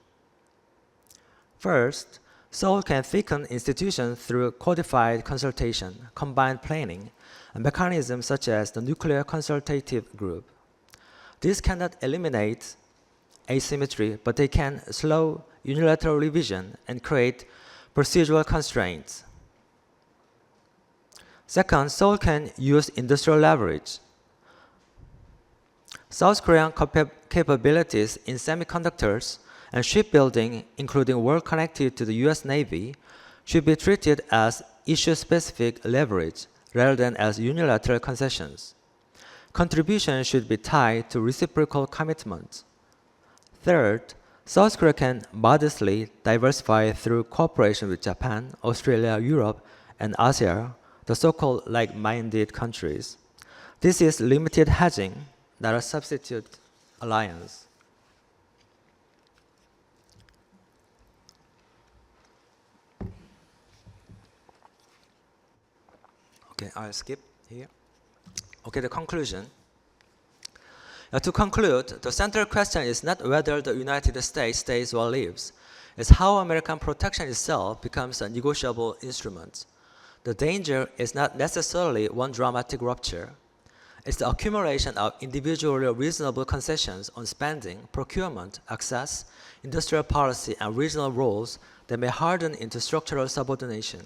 First, Seoul can thicken institutions through codified consultation, combined planning, and mechanisms such as the Nuclear Consultative Group. This cannot eliminate asymmetry, but they can slow unilateral revision and create procedural constraints. Second, Seoul can use industrial leverage. South Korean capabilities in semiconductors and shipbuilding, including work connected to the U.S. Navy, should be treated as issue-specific leverage rather than as unilateral concessions. Contributions should be tied to reciprocal commitments. Third, South Korea can modestly diversify through cooperation with Japan, Australia, Europe, and Asia, the so-called like-minded countries. This is limited hedging, not a substitute alliance. Okay, I'll skip here. Okay, the conclusion. To conclude, the central question is not whether the United States stays or leaves. It's how American protection itself becomes a negotiable instrument. The danger is not necessarily one dramatic rupture. It's the accumulation of individually reasonable concessions on spending, procurement, access, industrial policy, and regional roles that may harden into structural subordination.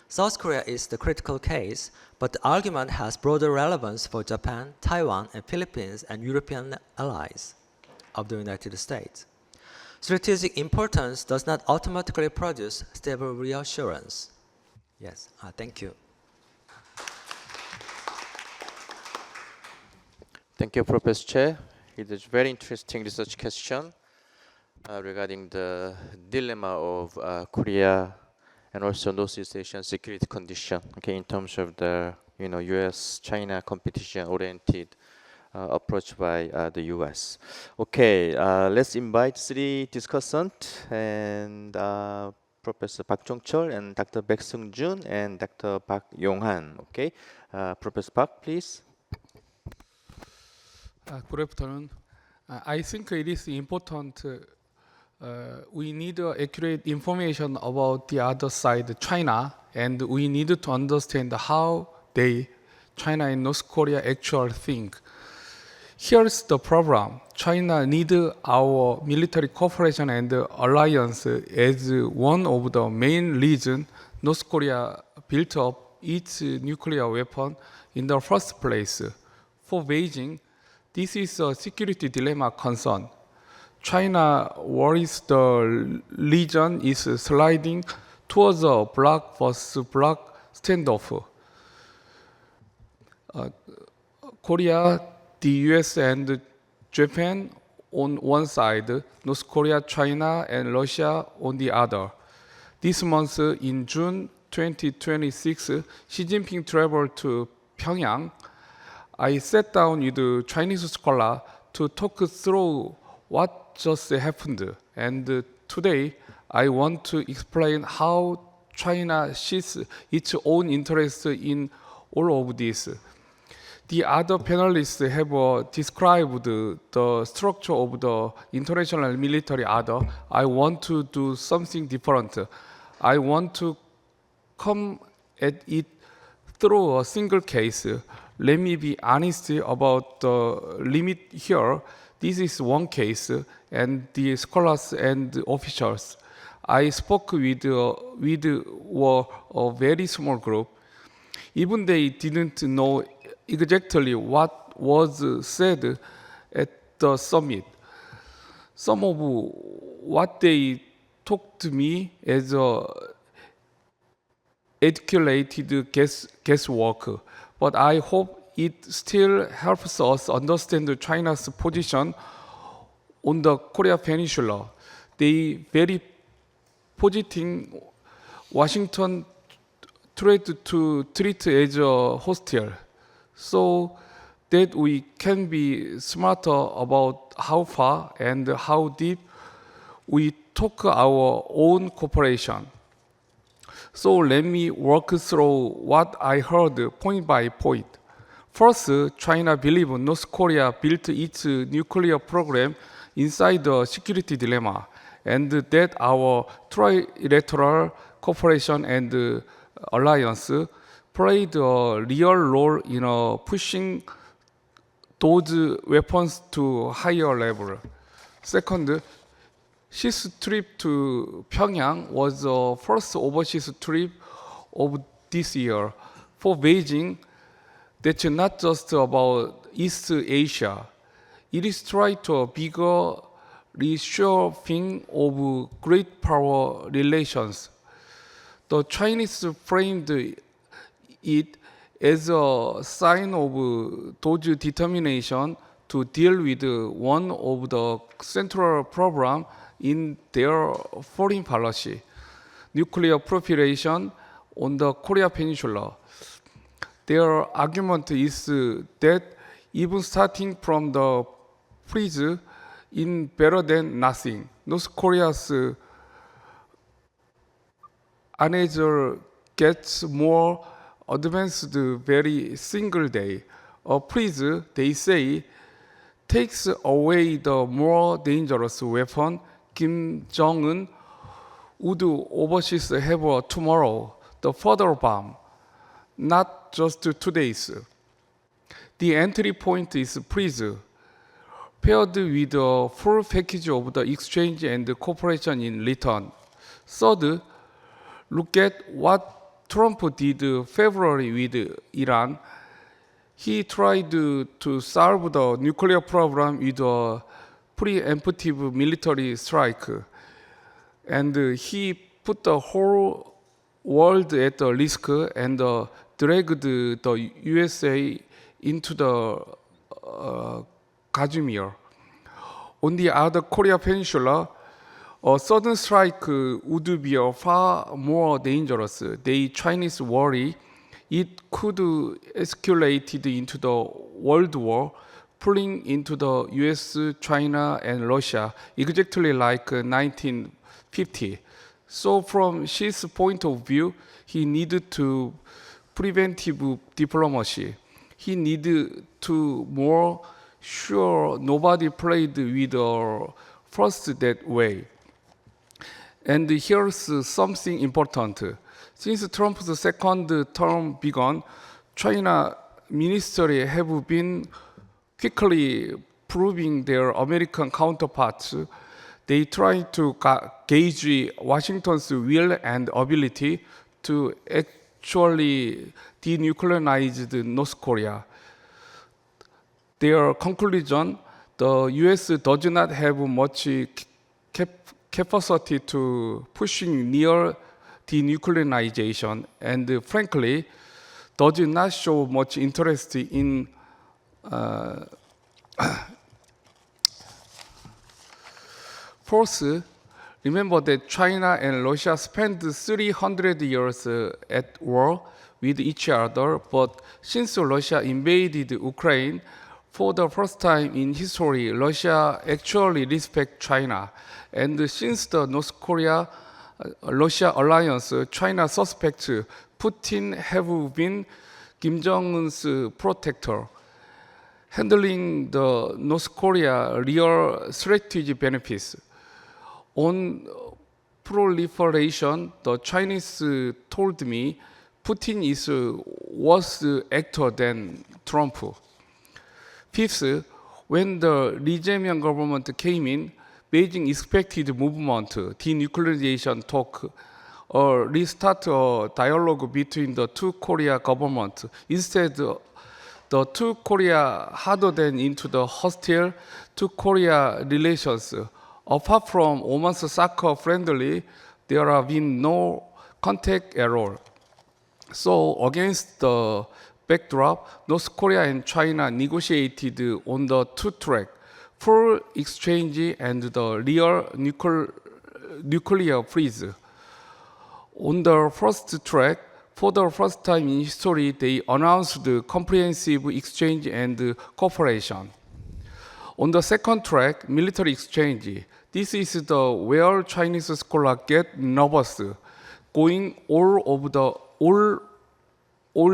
South Korea is the critical case, but the argument has broader relevance for Japan, Taiwan, and Philippines and European allies of the United States. Strategic importance does not automatically produce stable reassurance. Yes, thank you. Thank you, Professor Che. It is very interesting research question regarding the dilemma of Korea and also Northeast Asian security condition. Okay, in terms of the U.S.-China competition-oriented approach by the U.S. Okay, let's invite three discussants and Professor Park Jong-chol and Dr. Baek Seung-jun and Dr. Park Yong-han. Okay, Professor Park, please. Good afternoon. I think it is important we need accurate information about the other side, China, and we need to understand how China and North Korea actually think. Here's the problem. China needs our military cooperation and alliance as one of the main reasons North Korea built up its nuclear weapon in the first place. For Beijing, this is a security dilemma concern. China worries the region is sliding towards a bloc versus bloc standoff. Korea, the US, and Japan on one side, North Korea, China, and Russia on the other. This month, in June 2026, Xi Jinping traveled to Pyongyang. I sat down with a Chinese scholar to talk through what just happened. And today, I want to explain how China sees its own interest in all of this. The other panelists have described the structure of the international military order. I want to do something different. I want to come at it through a single case. Let me be honest about the limit here. This is one case, and the scholars and officials I spoke with were a very small group. Even they didn't know exactly what was said at the summit. Some of what they talked to me as educated guesswork, but I hope it still helps us understand China's position on the Korea Peninsula. They very positing Washington tried to treat as a hostile, so that we can be smarter about how far and how deep we talk our own cooperation. So let me walk through what I heard point by point. First, China believes North Korea built its nuclear program inside the security dilemma, and that our trilateral cooperation and alliance played a real role in pushing those weapons to higher level. Second, his trip to Pyongyang was the first overseas trip of this year. For Beijing, that's not just about East Asia. It is trying to a bigger reshaping of great power relations. The Chinese framed it as a sign of those determination to deal with one of the central problems in their foreign policy, nuclear proliferation on the Korea Peninsula. Their argument is that even starting from the freeze is better than nothing. North Korea's another gets more advanced very single day. A freeze, they say, takes away the more dangerous weapon Kim Jong-un would overseas have tomorrow, the further bomb, not just 2 days. The entry point is freeze, paired with a full package of the exchange and cooperation in return. Third, look at what Trump did February with Iran. He tried to solve the nuclear problem with a preemptive military strike, and he put the whole world at risk and dragged the USA into the Kashmir. On the other Korea Peninsula, a sudden strike would be far more dangerous. The Chinese worry it could escalate into the World War, pulling into the US, China, and Russia, exactly like 1950. So from Xi's point of view, he needed to preventive diplomacy. He needed to more sure nobody played with first that way. And here's something important. Since Trump's second term began, China ministry have been quickly proving their American counterparts. They try to gauge Washington's will and ability to actually denuclearize North Korea. Their conclusion, the US does not have much capacity to pushing near denuclearization, and frankly, does not show much interest in Fourth, remember that China and Russia spent 300 years at war with each other, but since Russia invaded Ukraine, for the first time in history, Russia actually respects China. And since the North Korea-Russia alliance, China suspects Putin have been Kim Jong-un's protector, handling the North Korea real strategic benefits. On proliferation, the Chinese told me Putin is a worse actor than Trump. Fifth, When the Lee Jae-myung government came in, Beijing expected movement, denuclearization talk, or restart a dialogue between the two Korea governments. Instead, the two Korea hardened into the hostile two Korea relations. Apart from Oman's soccer friendly, there have been no contact at all. So against the backdrop, North Korea and China negotiated on the two track, full exchange and the real nuclear freeze. On the first track, for the first time in history, they announced the comprehensive exchange and cooperation. On the second track, military exchange. This is the where Chinese scholars get nervous, going all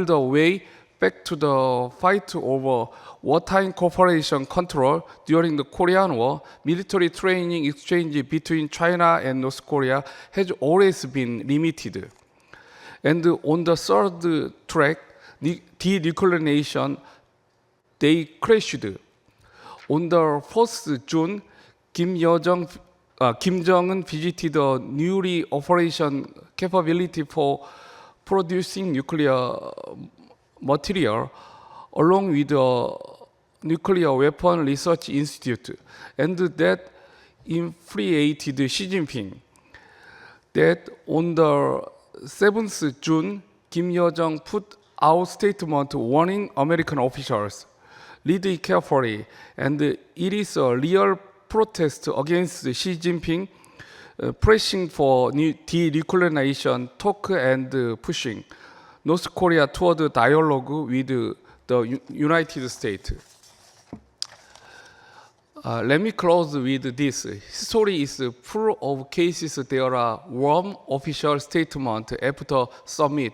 the way back to the fight over wartime cooperation control during the Korean War. Military training exchange between China and North Korea has always been limited. And on the third track, denuclearization, they crashed. On the 1st June, Kim Jong-un visited a newly operation capability for producing nuclear material along with the Nuclear Weapon Research Institute, and that infuriated Xi Jinping. That on the 7th June, Kim Yo-jong put out statement warning American officials, read it carefully, and it is a real protest against Xi Jinping pressing for denuclearization talk and pushing North Korea toward dialogue with the United States. Let me close with this. History is full of cases there are warm official statements after summit,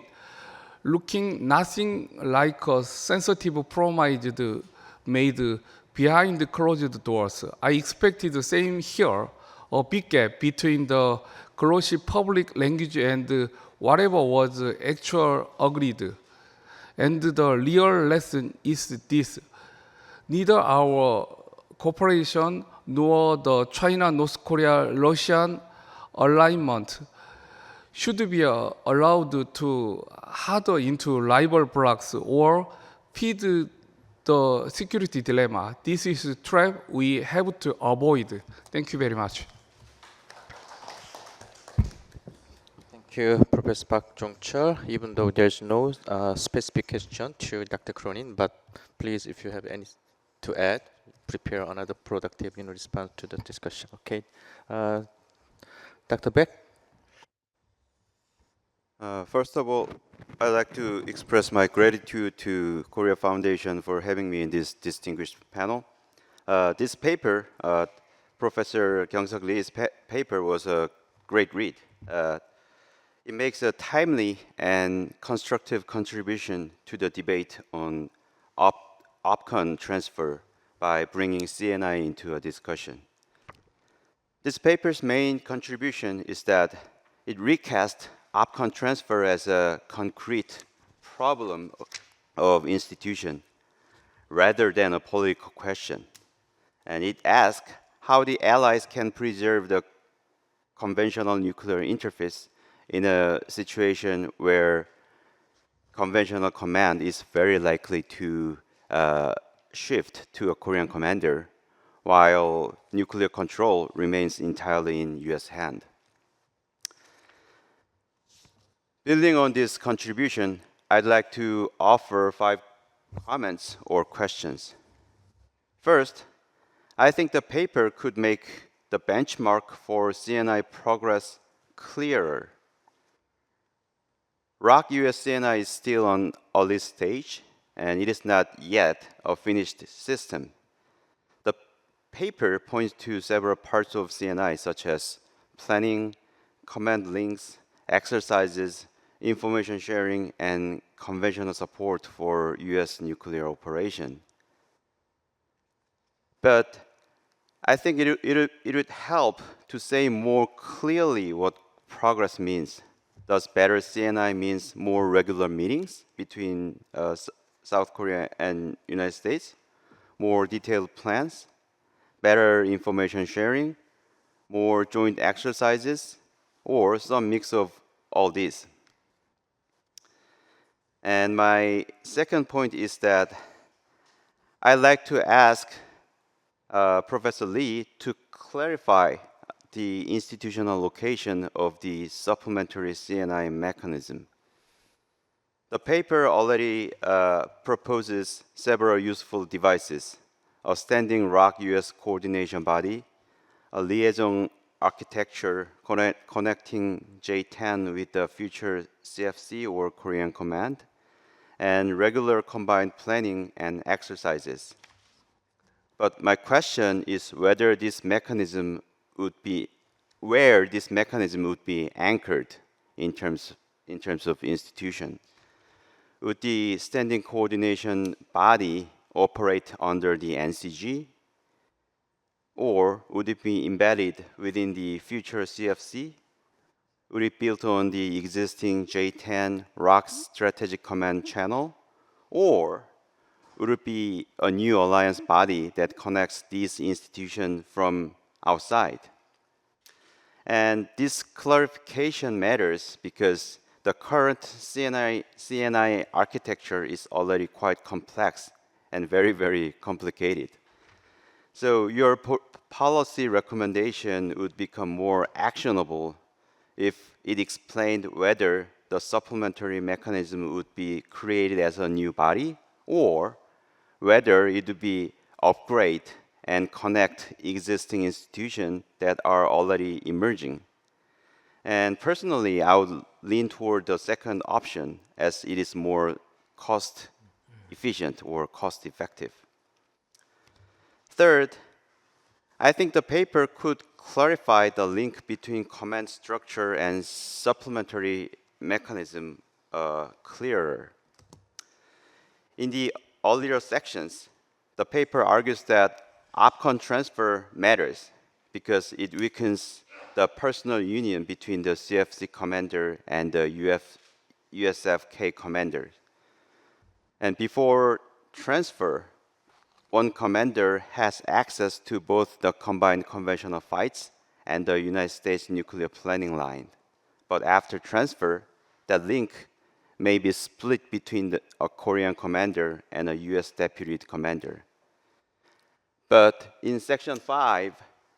looking nothing like a sensitive promise made behind closed doors. I expected the same here, a big gap between the glossy public language and whatever was actual agreed. And the real lesson is this: neither our cooperation nor the China-North Korea-Russian alignment should be allowed to harden into rival blocks or feed the security dilemma. This is a trap we have to avoid. Thank you very much. Thank you, Professor Park Jong-chul. Even though there's no specific question to Dr. Cronin, but please, if you have any to add, prepare another productive response to the discussion. Okay, Dr. Beck. First of all, I'd like to express my gratitude to Korea Foundation for having me in this distinguished panel. This paper, Professor Kyung-seok Lee's paper, was a great read. It makes a timely and constructive contribution to the debate on OPCON transfer by bringing CNI into a discussion. This paper's main contribution is that it recast OPCON transfer as a concrete problem of institution rather than a political question. And it asks how the Allies can preserve the conventional nuclear interface in a situation where conventional command is very likely to shift to a Korean commander, while nuclear control remains entirely in US hand. Building on this contribution, I'd like to offer 5 comments or questions. First, I think the paper could make the benchmark for CNI progress clearer. ROC US CNI is still on early stage, and it is not yet a finished system. The paper points to several parts of CNI, such as planning, command links, exercises, information sharing, and conventional support for US nuclear operation. But I think it would help to say more clearly what progress means. Does better CNI means more regular meetings between South Korea and United States? more detailed plans, better information sharing, more joint exercises, or some mix of all these. And my second point is that I'd like to ask Professor Lee to clarify the institutional location of the supplementary CNI mechanism. The paper already proposes several useful devices: a standing ROC US coordination body, a liaison architecture connecting J10 with the future CFC or Korean command, and regular combined planning and exercises. But my question is whether this mechanism would be, where this mechanism would be anchored in terms of institution. Would the standing coordination body operate under the NCG? Or would it be embedded within the future CFC? Would it be built on the existing J10 ROC strategic command channel? Or would it be a new alliance body that connects these institutions from outside? And this clarification matters because the current CNI architecture is already quite complex and very, very complicated. So your policy recommendation would become more actionable if it explained whether the supplementary mechanism would be created as a new body or whether it would be upgrade and connect existing institutions that are already emerging. And personally, I would lean toward the second option as it is more cost efficient or cost effective. Third, I think the paper could clarify the link between command structure and supplementary mechanism clearer. In the earlier sections, the paper argues that OPCON transfer matters because it weakens the personal union between the CFC commander and the USFK commander. And before transfer, one commander has access to both the combined conventional fights and the United States nuclear planning line. But after transfer, that link may be split between a Korean commander and a US deputy commander. But in Section 5,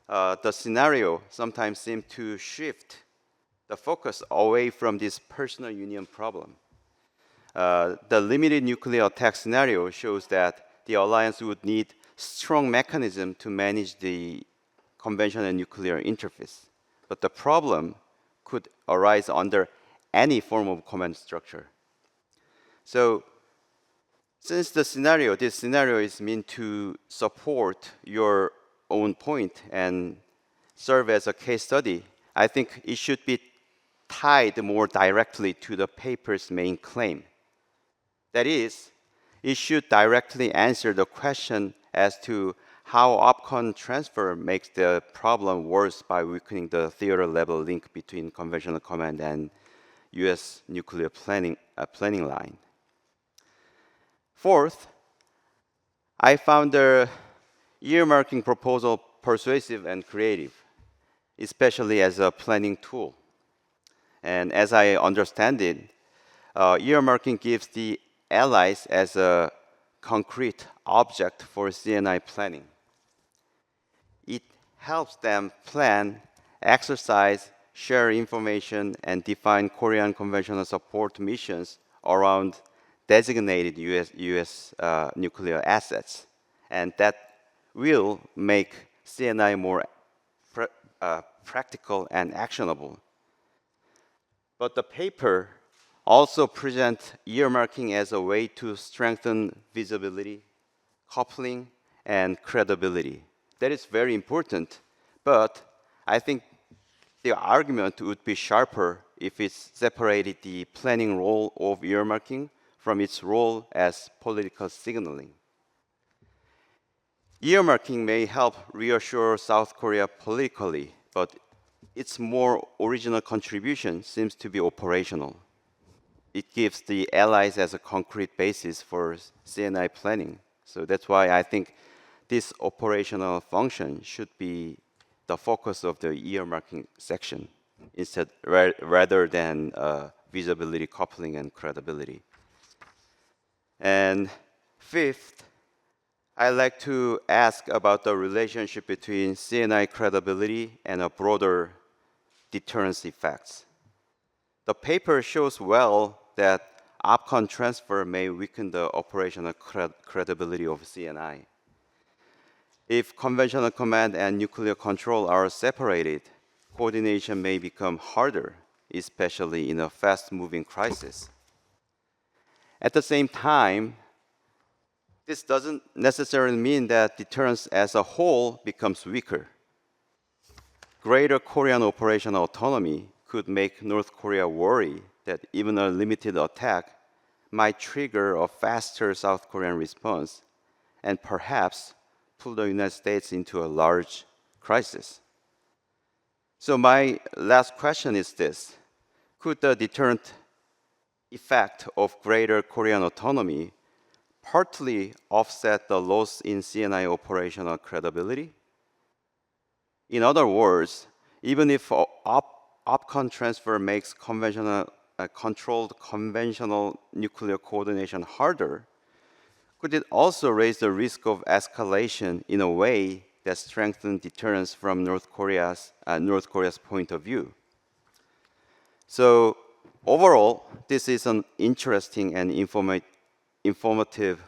the scenario sometimes seems to shift the focus away from this personal union problem. The limited nuclear attack scenario shows that the alliance would need strong mechanism to manage the conventional nuclear interface. But the problem could arise under any form of command structure. So since this scenario is meant to support your own point and serve as a case study, I think it should be tied more directly to the paper's main claim. That is, it should directly answer the question as to how OPCON transfer makes the problem worse by weakening the theater-level link between conventional command and US nuclear planning line. Fourth, I found the earmarking proposal persuasive and creative, especially as a planning tool. And as I understand it, earmarking gives the allies as a concrete object for CNI planning. It helps them plan, exercise, share information, and define Korean conventional support missions around designated US nuclear assets. And that will make CNI more practical and actionable. But the paper also presents earmarking as a way to strengthen visibility, coupling, and credibility. That is very important, but I think the argument would be sharper if it separated the planning role of earmarking from its role as political signaling. Earmarking may help reassure South Korea politically, but its more original contribution seems to be operational. It gives the allies as a concrete basis for CNI planning. So that's why I think this operational function should be the focus of the earmarking section instead rather than visibility, coupling, and credibility. And fifth, I'd like to ask about the relationship between CNI credibility and a broader deterrence effects. The paper shows well that OPCON transfer may weaken the operational credibility of CNI. If conventional command and nuclear control are separated, coordination may become harder, especially in a fast-moving crisis. At the same time, this doesn't necessarily mean that deterrence as a whole becomes weaker. Greater Korean operational autonomy could make North Korea worry that even a limited attack might trigger a faster South Korean response and perhaps pull the United States into a large crisis. So my last question is this: could the deterrent effect of greater Korean autonomy partly offset the loss in CNI operational credibility? In other words, even if OPCON transfer makes controlled conventional nuclear coordination harder, could it also raise the risk of escalation in a way that strengthens deterrence from North Korea's point of view? So overall, this is an interesting and informative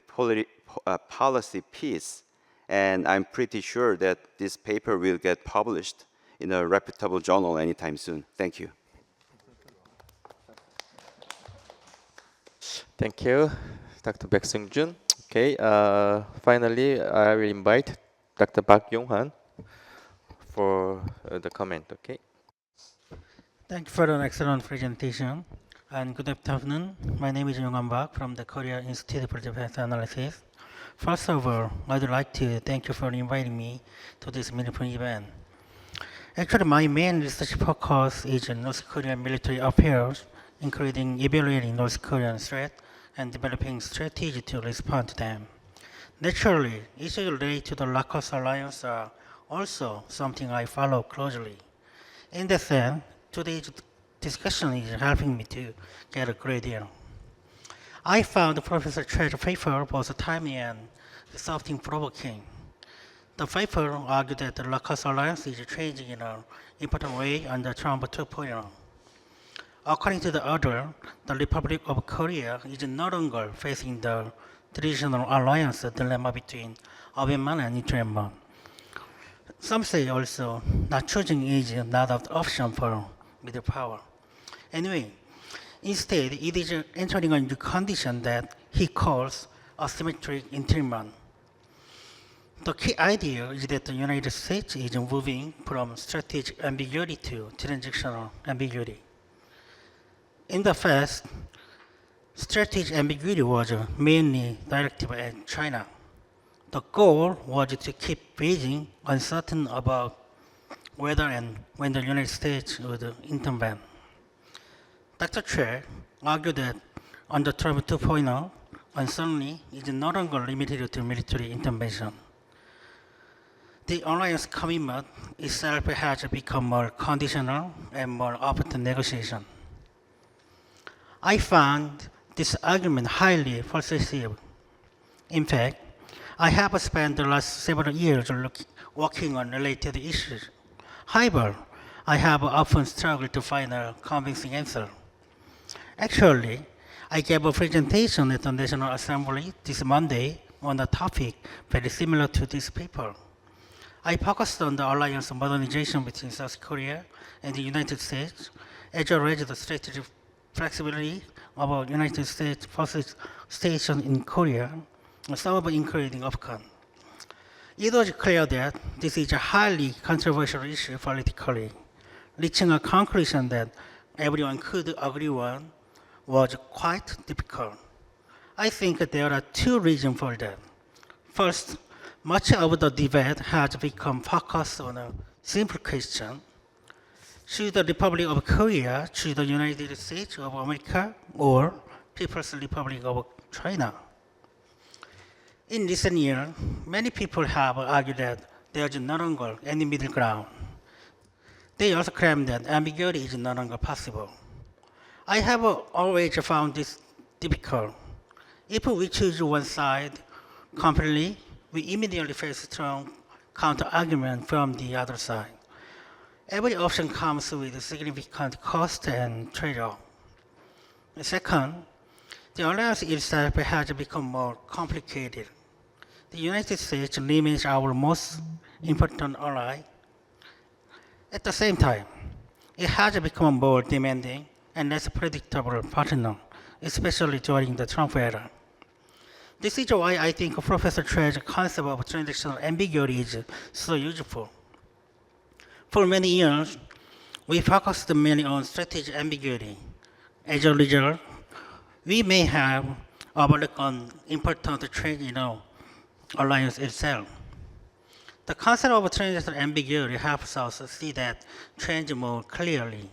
policy piece, and I'm pretty sure that this paper will get published in a reputable journal anytime soon. Thank you. Thank you, Dr. Baek Seung-jun. Okay, finally, I will invite Dr. Park Yong-han for the comment, okay? Thank you for an excellent presentation. And good afternoon. My name is Yong-han Park from the Korea Institute for Defense Analysis. First of all, I'd like to thank you for inviting me to this meaningful event. Actually, my main research focus is in North Korean military affairs, including evaluating North Korean threat and developing strategy to respond to them. Naturally, issues related to the Lacoste alliance are also something I follow closely. In that sense, today's discussion is helping me to get a great deal. I found Professor Choi's paper both timely and something provoking. The paper argued that the Lacoste alliance is changing in an important way under Trump 2.0. According to the author, the Republic of Korea is no longer facing the traditional alliance dilemma between Abemman and Itaewon. Some say also not choosing is not an option for middle power. Anyway, instead, it is entering a new condition that he calls asymmetric entailment. The key idea is that the United States is moving from strategic ambiguity to transactional ambiguity. In the past, strategic ambiguity was mainly directed at China. The goal was to keep Beijing uncertain about whether and when the United States would intervene. Dr. Choi argued that under Trump 2.0, uncertainty is no longer limited to military intervention. The alliance commitment itself has become more conditional and more open to negotiation. I found this argument highly persuasive. In fact, I have spent the last several years working on related issues. However, I have often struggled to find a convincing answer. Actually, I gave a presentation at the National Assembly this Monday on a topic very similar to this paper. I focused on the alliance modernization between South Korea and the United States, as well as the strategic flexibility of a United States forces stationed in Korea, some of including OPCON. It was clear that this is a highly controversial issue politically. Reaching a conclusion that everyone could agree on was quite difficult. I think there are two reasons for that. First, much of the debate has become focused on a simple question: should the Republic of Korea choose the United States of America or People's Republic of China? In recent years, many people have argued that there is no longer any middle ground. They also claim that ambiguity is no longer possible. I have always found this difficult. If we choose one side completely, we immediately face strong counter-argument from the other side. Every option comes with significant cost and trade-off. Second, the alliance itself has become more complicated. The United States remains our most important ally. At the same time, it has become a more demanding and less predictable partner, especially during the Trump era. This is why I think Professor Tre's concept of transactional ambiguity is so useful. For many years, we focused mainly on strategic ambiguity. As a result, we may have overlooked an important trait in our alliance itself. The concept of transactional ambiguity helps us see that trend more clearly.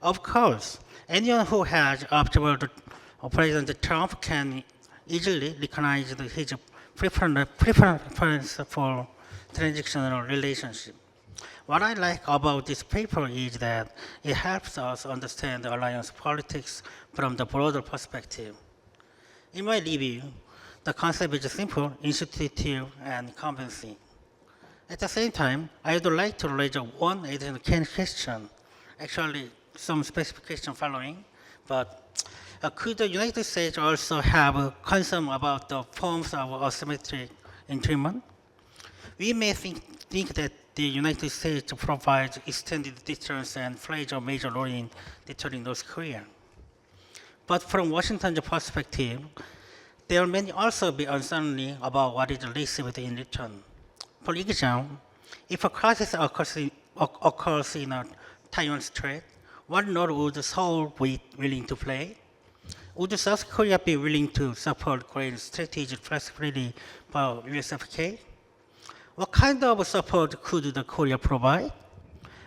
Of course, anyone who has observed President Trump can easily recognize his preference for transactional relationship. What I like about this paper is that it helps us understand the alliance politics from the broader perspective. In my review, the concept is simple, intuitive, and convincing. At the same time, I would like to raise one additional question, actually some specification following, but could the United States also have a concern about the forms of asymmetric treatment? We may think that the United States provides extended deterrence and plays a major role in deterring North Korea. But from Washington's perspective, there may also be uncertainty about what is received in return. For example, if a crisis occurs in a Taiwan Strait, what role would Seoul be willing to play? Would South Korea be willing to support Korea's strategic flexibility for USFK? What kind of support could the Korea provide?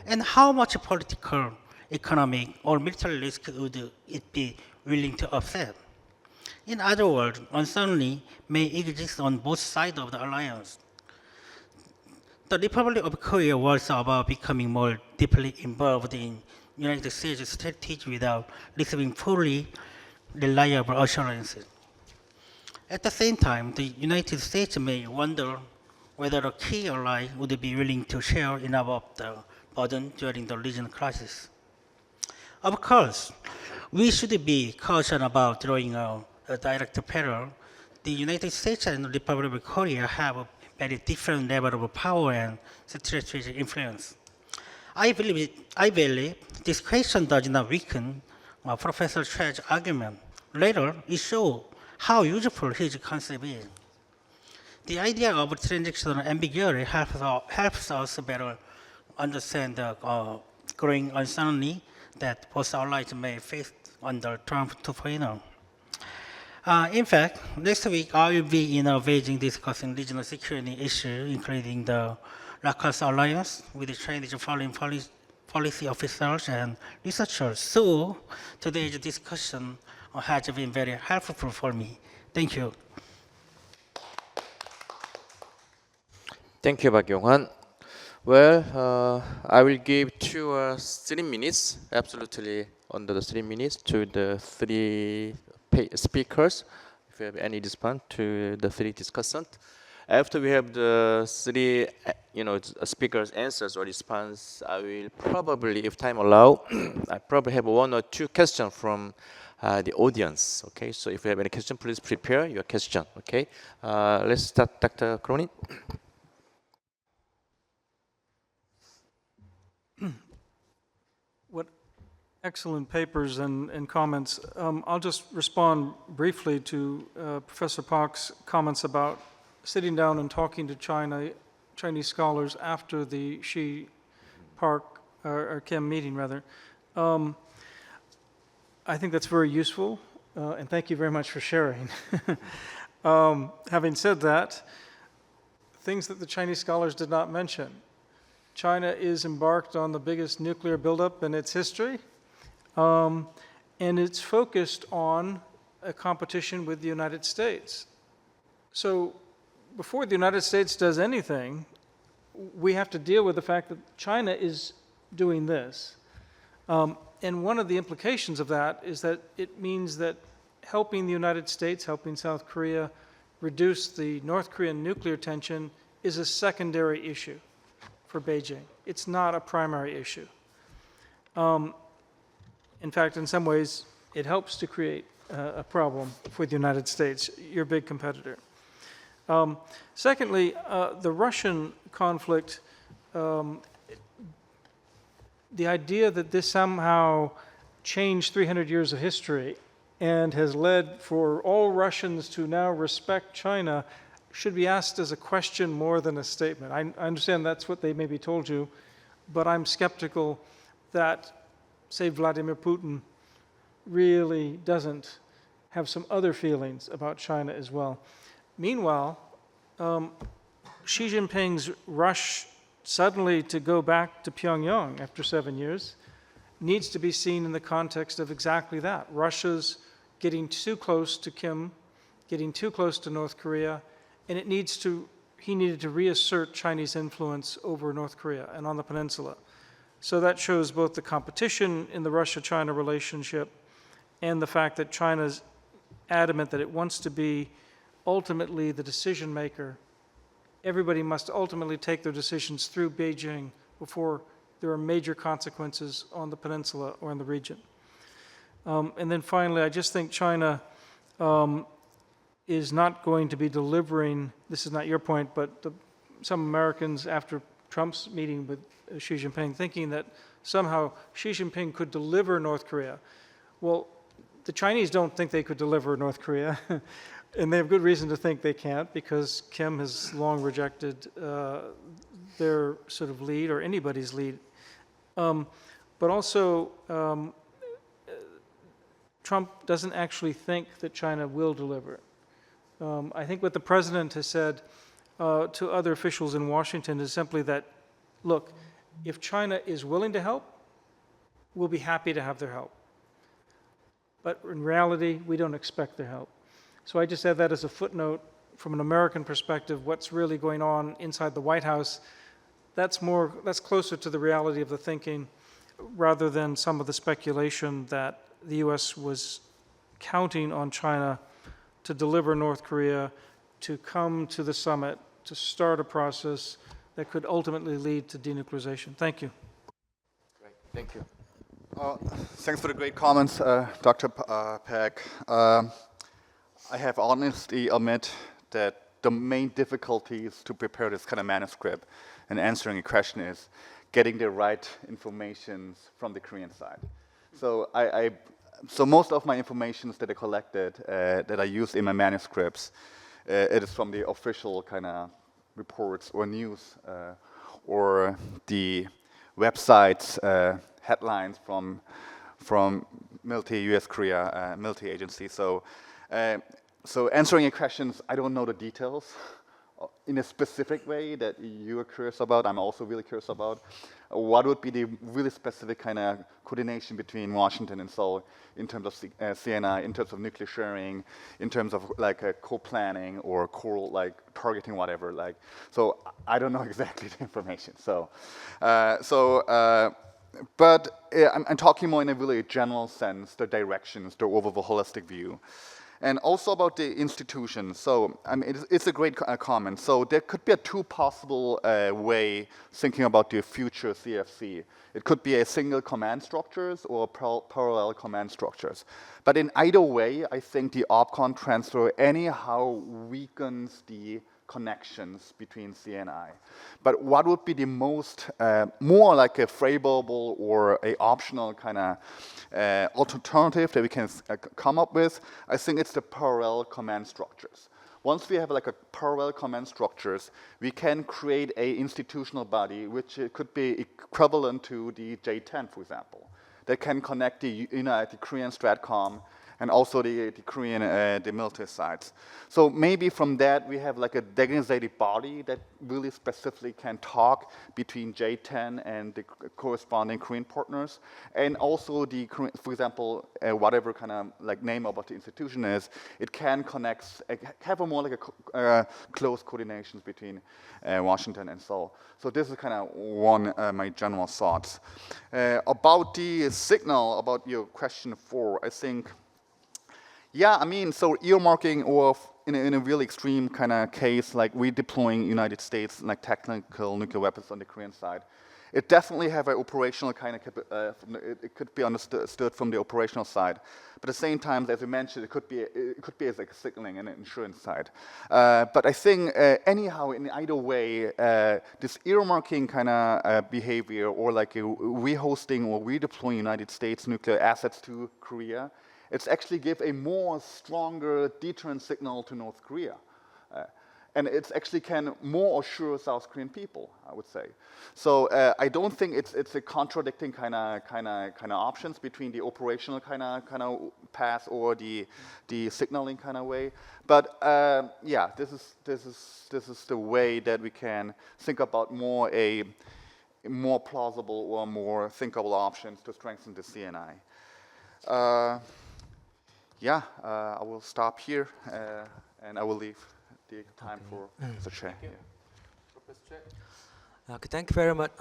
And how much political, economic, or military risk would it be willing to offset? In other words, uncertainty may exist on both sides of the alliance. The Republic of Korea was about becoming more deeply involved in United States strategy without receiving fully reliable assurances. At the same time, the United States may wonder whether a key ally would be willing to share enough of the burden during the region crisis. Of course, we should be cautious about drawing a direct parallel. The United States and the Republic of Korea have a very different level of power and strategic influence. I believe this question does not weaken Professor Tre's argument. Rather, it shows how useful his concept is. The idea of transactional ambiguity helps us better understand the growing uncertainty that both allies may face under Trump 2.0. In fact, next week I will be in Beijing discussing regional security issues, including the Lakas Alliance with the Chinese foreign policy officers and researchers. So today's discussion has been very helpful for me. Thank you. Thank you, Park Yong-han. Well, I will give 2 or 3 minutes, absolutely under the 3 minutes, to the 3 speakers. If you have any response to the 3 discussants. After we have the 3, speakers' answers or response, I will probably, if time allow, I probably have 1 or 2 questions from the audience. Okay, so if you have any question, please prepare your question. Okay, let's start, Dr. Cronin. What excellent papers and comments. I'll just respond briefly to Professor Park's comments about sitting down and talking to Chinese scholars after the Park or Kim meeting, rather. I think that's very useful, and thank you very much for sharing. Having said that, things that the Chinese scholars did not mention. China is embarked on the biggest nuclear buildup in its history, and it's focused on a competition with the United States. So before the United States does anything, we have to deal with the fact that China is doing this. And one of the implications of that is that it means that helping the United States, helping South Korea reduce the North Korean nuclear tension is a secondary issue for Beijing. It's not a primary issue. In fact, in some ways, it helps to create a problem for the United States, your big competitor. Secondly, the Russian conflict, the idea that this somehow changed 300 years of history and has led for all Russians to now respect China should be asked as a question more than a statement. I understand that's what they maybe told you, but I'm skeptical that, say, Vladimir Putin really doesn't have some other feelings about China as well. Meanwhile, Xi Jinping's rush suddenly to go back to Pyongyang after 7 years needs to be seen in the context of exactly that. Russia's getting too close to Kim, getting too close to North Korea, and he needed to reassert Chinese influence over North Korea and on the peninsula. So that shows both the competition in the Russia-China relationship and the fact that China's adamant that it wants to be ultimately the decision maker. Everybody must ultimately take their decisions through Beijing before there are major consequences on the peninsula or in the region. And then finally, I just think China is not going to be delivering, this is not your point, but some Americans after Trump's meeting with Xi Jinping thinking that somehow Xi Jinping could deliver North Korea. Well, the Chinese don't think they could deliver North Korea. And they have good reason to think they can't because Kim has long rejected their sort of lead or anybody's lead. But also, Trump doesn't actually think that China will deliver. I think what the president has said to other officials in Washington is simply that, look, if China is willing to help, we'll be happy to have their help. But in reality, we don't expect their help. So I just add that as a footnote from an American perspective, what's really going on inside the White House, that's closer to the reality of the thinking rather than some of the speculation that the US was counting on China to deliver North Korea, to come to the summit, to start a process that could ultimately lead to denuclearization. Thank you. Great, thank you. Thanks for the great comments, Dr. Peck. I have honestly admit that the main difficulties to prepare this kind of manuscript and answering a question is getting the right information from the Korean side. So so most of my information that I collected, that I use in my manuscripts, it is from the official kind of reports or news or the websites headlines from military U.S. Korea military agencies. So answering your questions, I don't know the details in a specific way that you are curious about. I'm also really curious about what would be the really specific kind of coordination between Washington and Seoul in terms of CNI, in terms of nuclear sharing, in terms of like co-planning or targeting whatever. So I don't know exactly the information. But I'm talking more in a really general sense, the directions, the overall holistic view. And also about the institutions. So I mean, it's a great comment. So there could be two possible way thinking about the future CFC. It could be a single command structures or parallel command structures. But in either way, I think the OPCON transfer anyhow weakens the connections between CNI. But what would be the most, more like a favorable or a optional kind of alternative that we can come up with? I think it's the parallel command structures. Once we have like a parallel command structures, we can create a institutional body which could be equivalent to the J10, for example, that can connect the Korean Stratcom and also the Korean, the military sites. So maybe from that we have like a designated body that really specifically can talk between J10 and the corresponding Korean partners, and also the, for example, whatever kind of like name of what the institution is, it can connect, have a more like a close coordination between Washington and Seoul. So this is kind of one my general thoughts. About the signal, about your question 4, I think, yeah, I mean, so earmarking, or in a really extreme kind of case, like redeploying United States like technical nuclear weapons on the Korean side, it definitely have an operational kind of, it could be understood from the operational side. But at the same time, as you mentioned, it could be as like a signaling and an insurance side. But I think anyhow, in either way, this earmarking kind of behavior, or like a rehosting or redeploying United States nuclear assets to Korea, it's actually give a more stronger deterrent signal to North Korea. And it's actually can more assure South Korean people, I would say. So I don't think it's a contradicting kind of options between the operational kind of path or the signaling kind of way. But yeah, this is the way that we can think about more plausible or more thinkable options to strengthen the CNI. Yeah, I will stop here, and I will leave the time for Mr. Chair. Okay, thank you very much.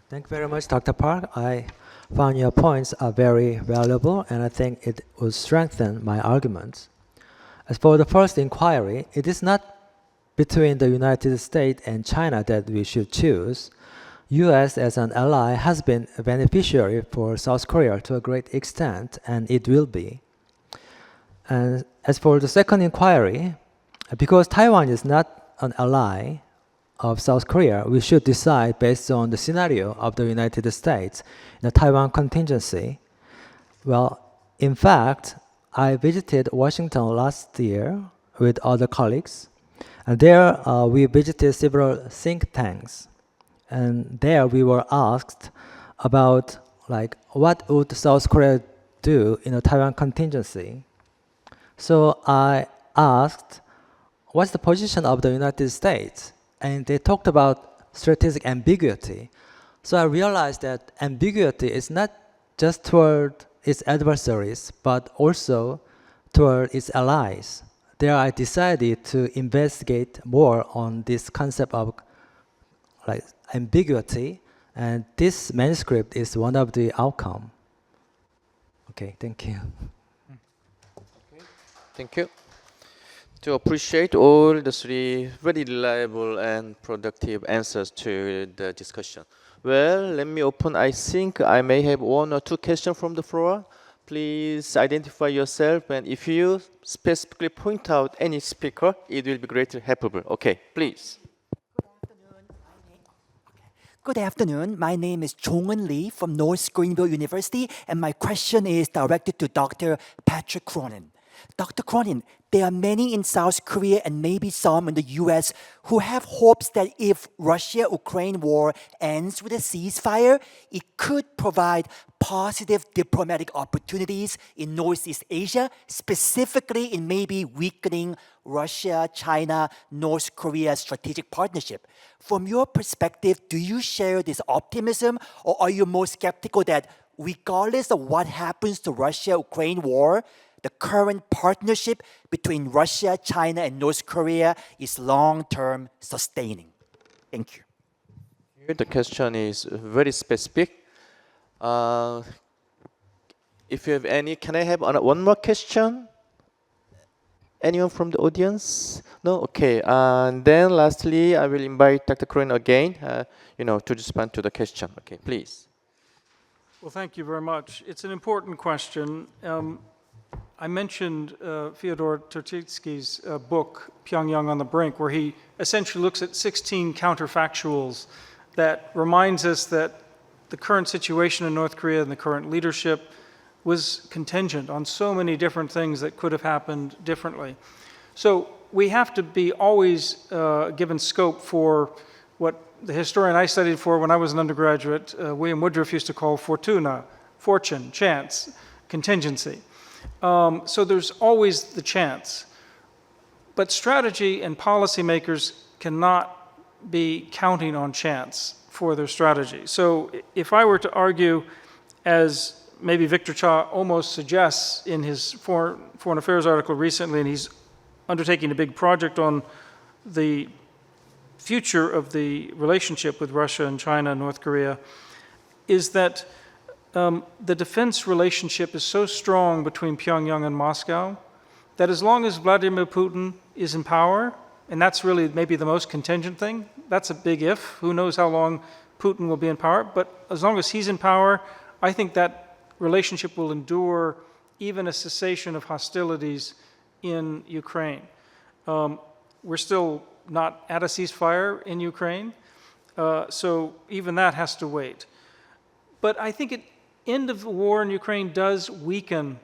Thank you very much, Dr. Park. I found your points are very valuable, and I think it will strengthen my arguments. As for the first inquiry, it is not between the United States and China that we should choose. U.S. as an ally has been a beneficiary for South Korea to a great extent, and it will be. And as for the second inquiry, because Taiwan is not an ally of South Korea, we should decide based on the scenario of the United States, the Taiwan contingency. Well, in fact, I visited Washington last year with other colleagues, and there we visited several think tanks, and there we were asked about like what would South Korea do in a Taiwan contingency. So I asked, what's the position of the United States? And they talked about strategic ambiguity. So I realized that ambiguity is not just toward its adversaries, but also toward its allies. There I decided to investigate more on this concept of like ambiguity, and this manuscript is one of the outcome. Okay, thank you. Thank you. To appreciate all the 3 very reliable and productive answers to the discussion. Well, let me open. I think I may have 1 or 2 questions from the floor. Please identify yourself, and if you specifically point out any speaker, it will be greatly helpful. Okay, please. Good afternoon. My name is Jong-eun Lee from North Greenville University, and my question is directed to Dr. Patrick Cronin. Dr. Cronin, there are many in South Korea and maybe some in the US who have hopes that if Russia-Ukraine war ends with a ceasefire, it could provide positive diplomatic opportunities in Northeast Asia, specifically in maybe weakening Russia, China, North Korea strategic partnership. From your perspective, do you share this optimism, or are you more skeptical that regardless of what happens to Russia-Ukraine war, the current partnership between Russia, China, and North Korea is long-term sustaining? Thank you. The question is very specific. If you have any, can I have 1 more question? Anyone from the audience? No? Okay. And then lastly, I will invite Dr. Cronin again, to respond to the question. Okay, please. Well, thank you very much. It's an important question. I mentioned Fyodor Turchitsky's book, Pyongyang on the Brink, where he essentially looks at 16 counterfactuals that reminds us that the current situation in North Korea and the current leadership was contingent on so many different things that could have happened differently. So we have to be always given scope for what the historian I studied for when I was an undergraduate, William Woodruff, used to call fortuna, fortune, chance, contingency. So there's always the chance. But strategy and policymakers cannot be counting on chance for their strategy. So if I were to argue, as maybe Victor Cha almost suggests in his Foreign Affairs article recently, and he's undertaking a big project on the future of the relationship with Russia and China and North Korea, is that the defense relationship is so strong between Pyongyang and Moscow that as long as Vladimir Putin is in power, and that's really maybe the most contingent thing, that's a big if, who knows how long Putin will be in power, but as long as he's in power, I think that relationship will endure even a cessation of hostilities in Ukraine. We're still not at a ceasefire in Ukraine, so even that has to wait. But I think end of the war in Ukraine does weaken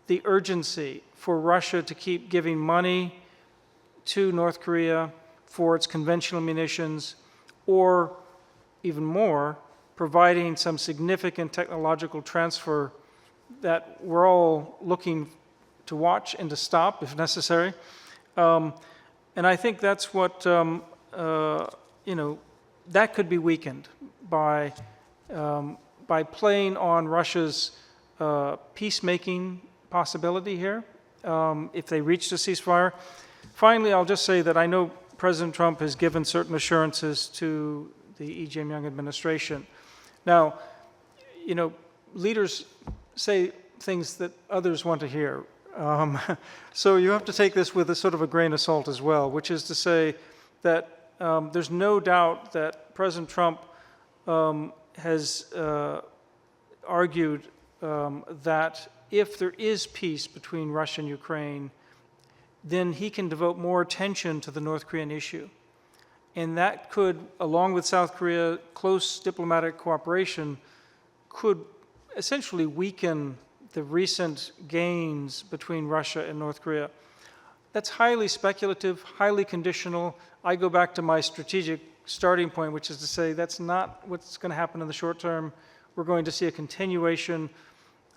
the urgency for Russia to keep giving money to North Korea for its conventional munitions, or even more, providing some significant technological transfer that we're all looking to watch and to stop if necessary. And I think that's what, that could be weakened by playing on Russia's peacemaking possibility here, if they reached a ceasefire. Finally, I'll just say that I know President Trump has given certain assurances to the Lee Jae-myung administration. Now, leaders say things that others want to hear. So you have to take this with a sort of a grain of salt as well, which is to say that there's no doubt that President Trump has argued that if there is peace between Russia and Ukraine, then he can devote more attention to the North Korean issue. And that could, along with South Korea, close diplomatic cooperation could essentially weaken the recent gains between Russia and North Korea. That's highly speculative, highly conditional. I go back to my strategic starting point, which is to say that's not what's going to happen in the short term. We're going to see a continuation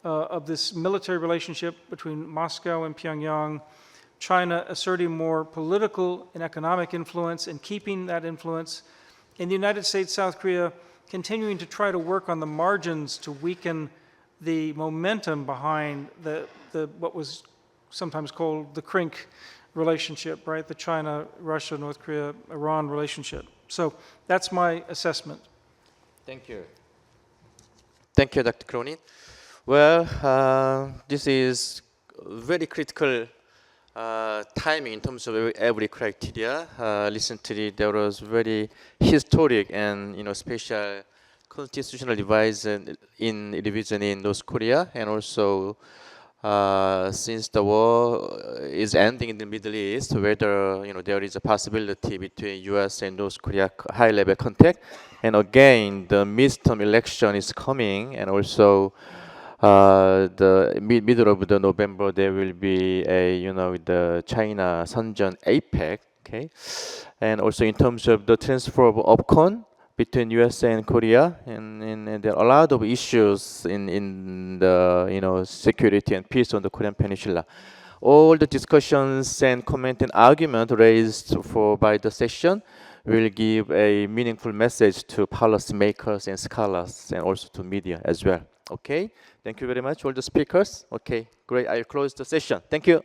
of this military relationship between Moscow and Pyongyang, China asserting more political and economic influence and keeping that influence, and the United States, South Korea continuing to try to work on the margins to weaken the momentum behind the what was sometimes called the CRINC relationship, right? The China, Russia, North Korea, Iran relationship. So that's my assessment. Thank you. Thank you, Dr. Cronin. Well, this is very critical timing in terms of every criteria. Recently, there was very historic and special constitutional revision in North Korea, and also since the war is ending in the Middle East, whether there is a possibility between U.S. and North Korea high-level contact, and again the midterm election is coming, and also the middle of the November there will be a the China Sunjeon APEC, okay, and also in terms of the transfer of OPCON between USA and Korea, and there are a lot of issues in the security and peace on the Korean Peninsula. All the discussions and comment and argument raised by the session will give a meaningful message to policymakers and scholars, and also to media as well. Okay, thank you very much, all the speakers. Okay, great. I'll close the session. Thank you.